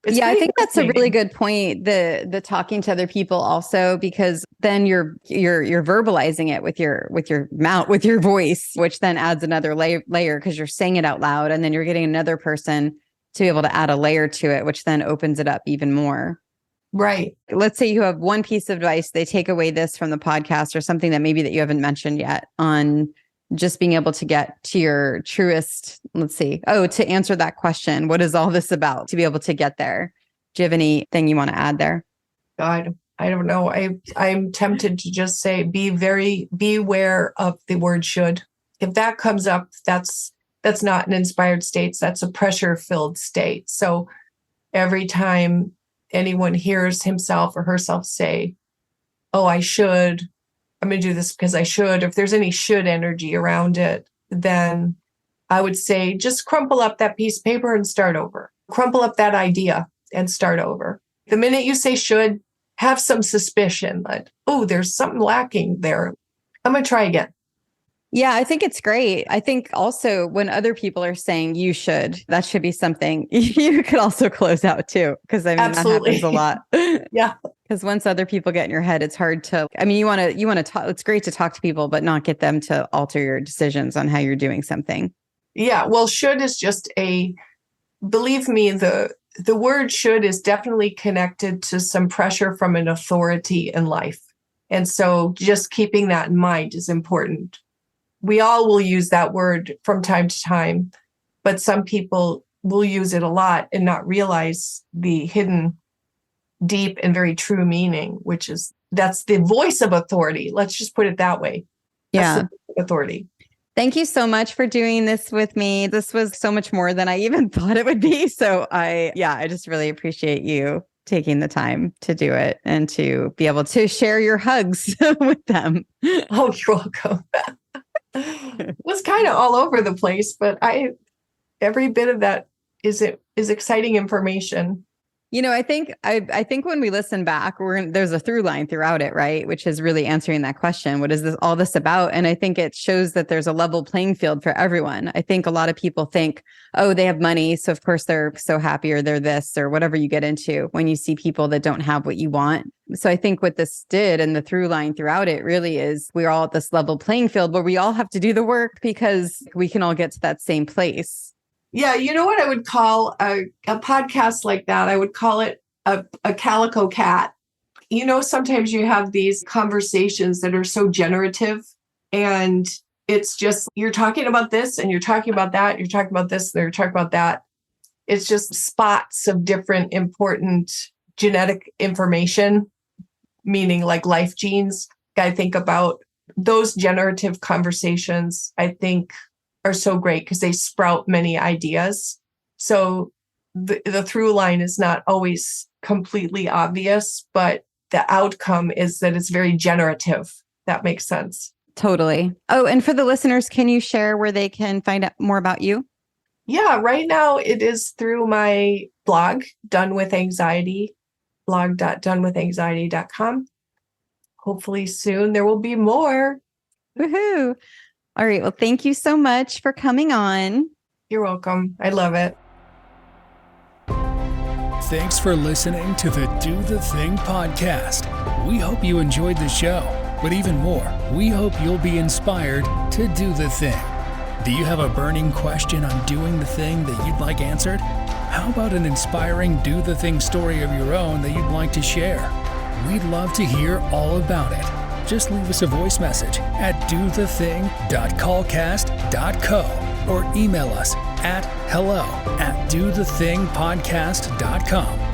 I think that's a really good point. The talking to other people also, because then you're verbalizing it with your mouth, with your voice, which then adds another layer because you're saying it out loud, and then you're getting another person to be able to add a layer to it, which then opens it up even more. Right. Let's say you have one piece of advice, they take away this from the podcast or something that maybe that you haven't mentioned yet on just being able to get to your truest, to answer that question. What is all this about? To be able to get there. Do you have anything you want to add there? God, I don't know. I'm tempted to just say, be aware of the word should. If that comes up, that's not an inspired state. That's a pressure-filled state. So every time anyone hears himself or herself say, I should, I'm going to do this because I should. If there's any should energy around it, then I would say just crumple up that piece of paper and start over. Crumple up that idea and start over. The minute you say should, have some suspicion that, there's something lacking there. I'm going to try again. Yeah, I think it's great. I think also when other people are saying you should, that should be something you could also close out too. Because Absolutely. That happens a lot. Yeah. Because once other people get in your head, it's hard to, you want to talk, it's great to talk to people, but not get them to alter your decisions on how you're doing something. Yeah. Well, should is just believe me, the word should is definitely connected to some pressure from an authority in life. And so just keeping that in mind is important. We all will use that word from time to time, but some people will use it a lot and not realize the hidden, deep, and very true meaning, which is that's the voice of authority. Let's just put it that way. Yeah. That's the authority. Thank you so much for doing this with me. This was so much more than I even thought it would be. So I just really appreciate you taking the time to do it and to be able to share your hugs with them. Oh, you're welcome. It was kind of all over the place, but every bit of that is exciting information. I think when we listen back, there's a through line throughout it, right? Which is really answering that question. What is all this about? And I think it shows that there's a level playing field for everyone. I think a lot of people think, oh, they have money, so of course they're so happy, or they're this, or whatever you get into when you see people that don't have what you want. So I think what this did, and the through line throughout it really is we're all at this level playing field where we all have to do the work because we can all get to that same place. Yeah, you know what I would call a podcast like that? I would call it a calico cat. Sometimes you have these conversations that are so generative, and it's just you're talking about this and you're talking about that, you're talking about this and you're talking about that. It's just spots of different important genetic information, meaning like life genes. I think about those generative conversations, I think, are so great because they sprout many ideas. So the through line is not always completely obvious, but the outcome is that it's very generative. That makes sense. Totally. Oh, and for the listeners, can you share where they can find out more about you? Yeah, right now it is through my blog, Done With Anxiety, blog.donewithanxiety.com. Hopefully soon there will be more. Woohoo. All right. Well, thank you so much for coming on. You're welcome. I love it. Thanks for listening to the Do the Thing podcast. We hope you enjoyed the show, but even more, we hope you'll be inspired to do the thing. Do you have a burning question on doing the thing that you'd like answered? How about an inspiring do the thing story of your own that you'd like to share? We'd love to hear all about it. Just leave us a voice message at dothething.callcast.co or email us at hello@dothethingpodcast.com.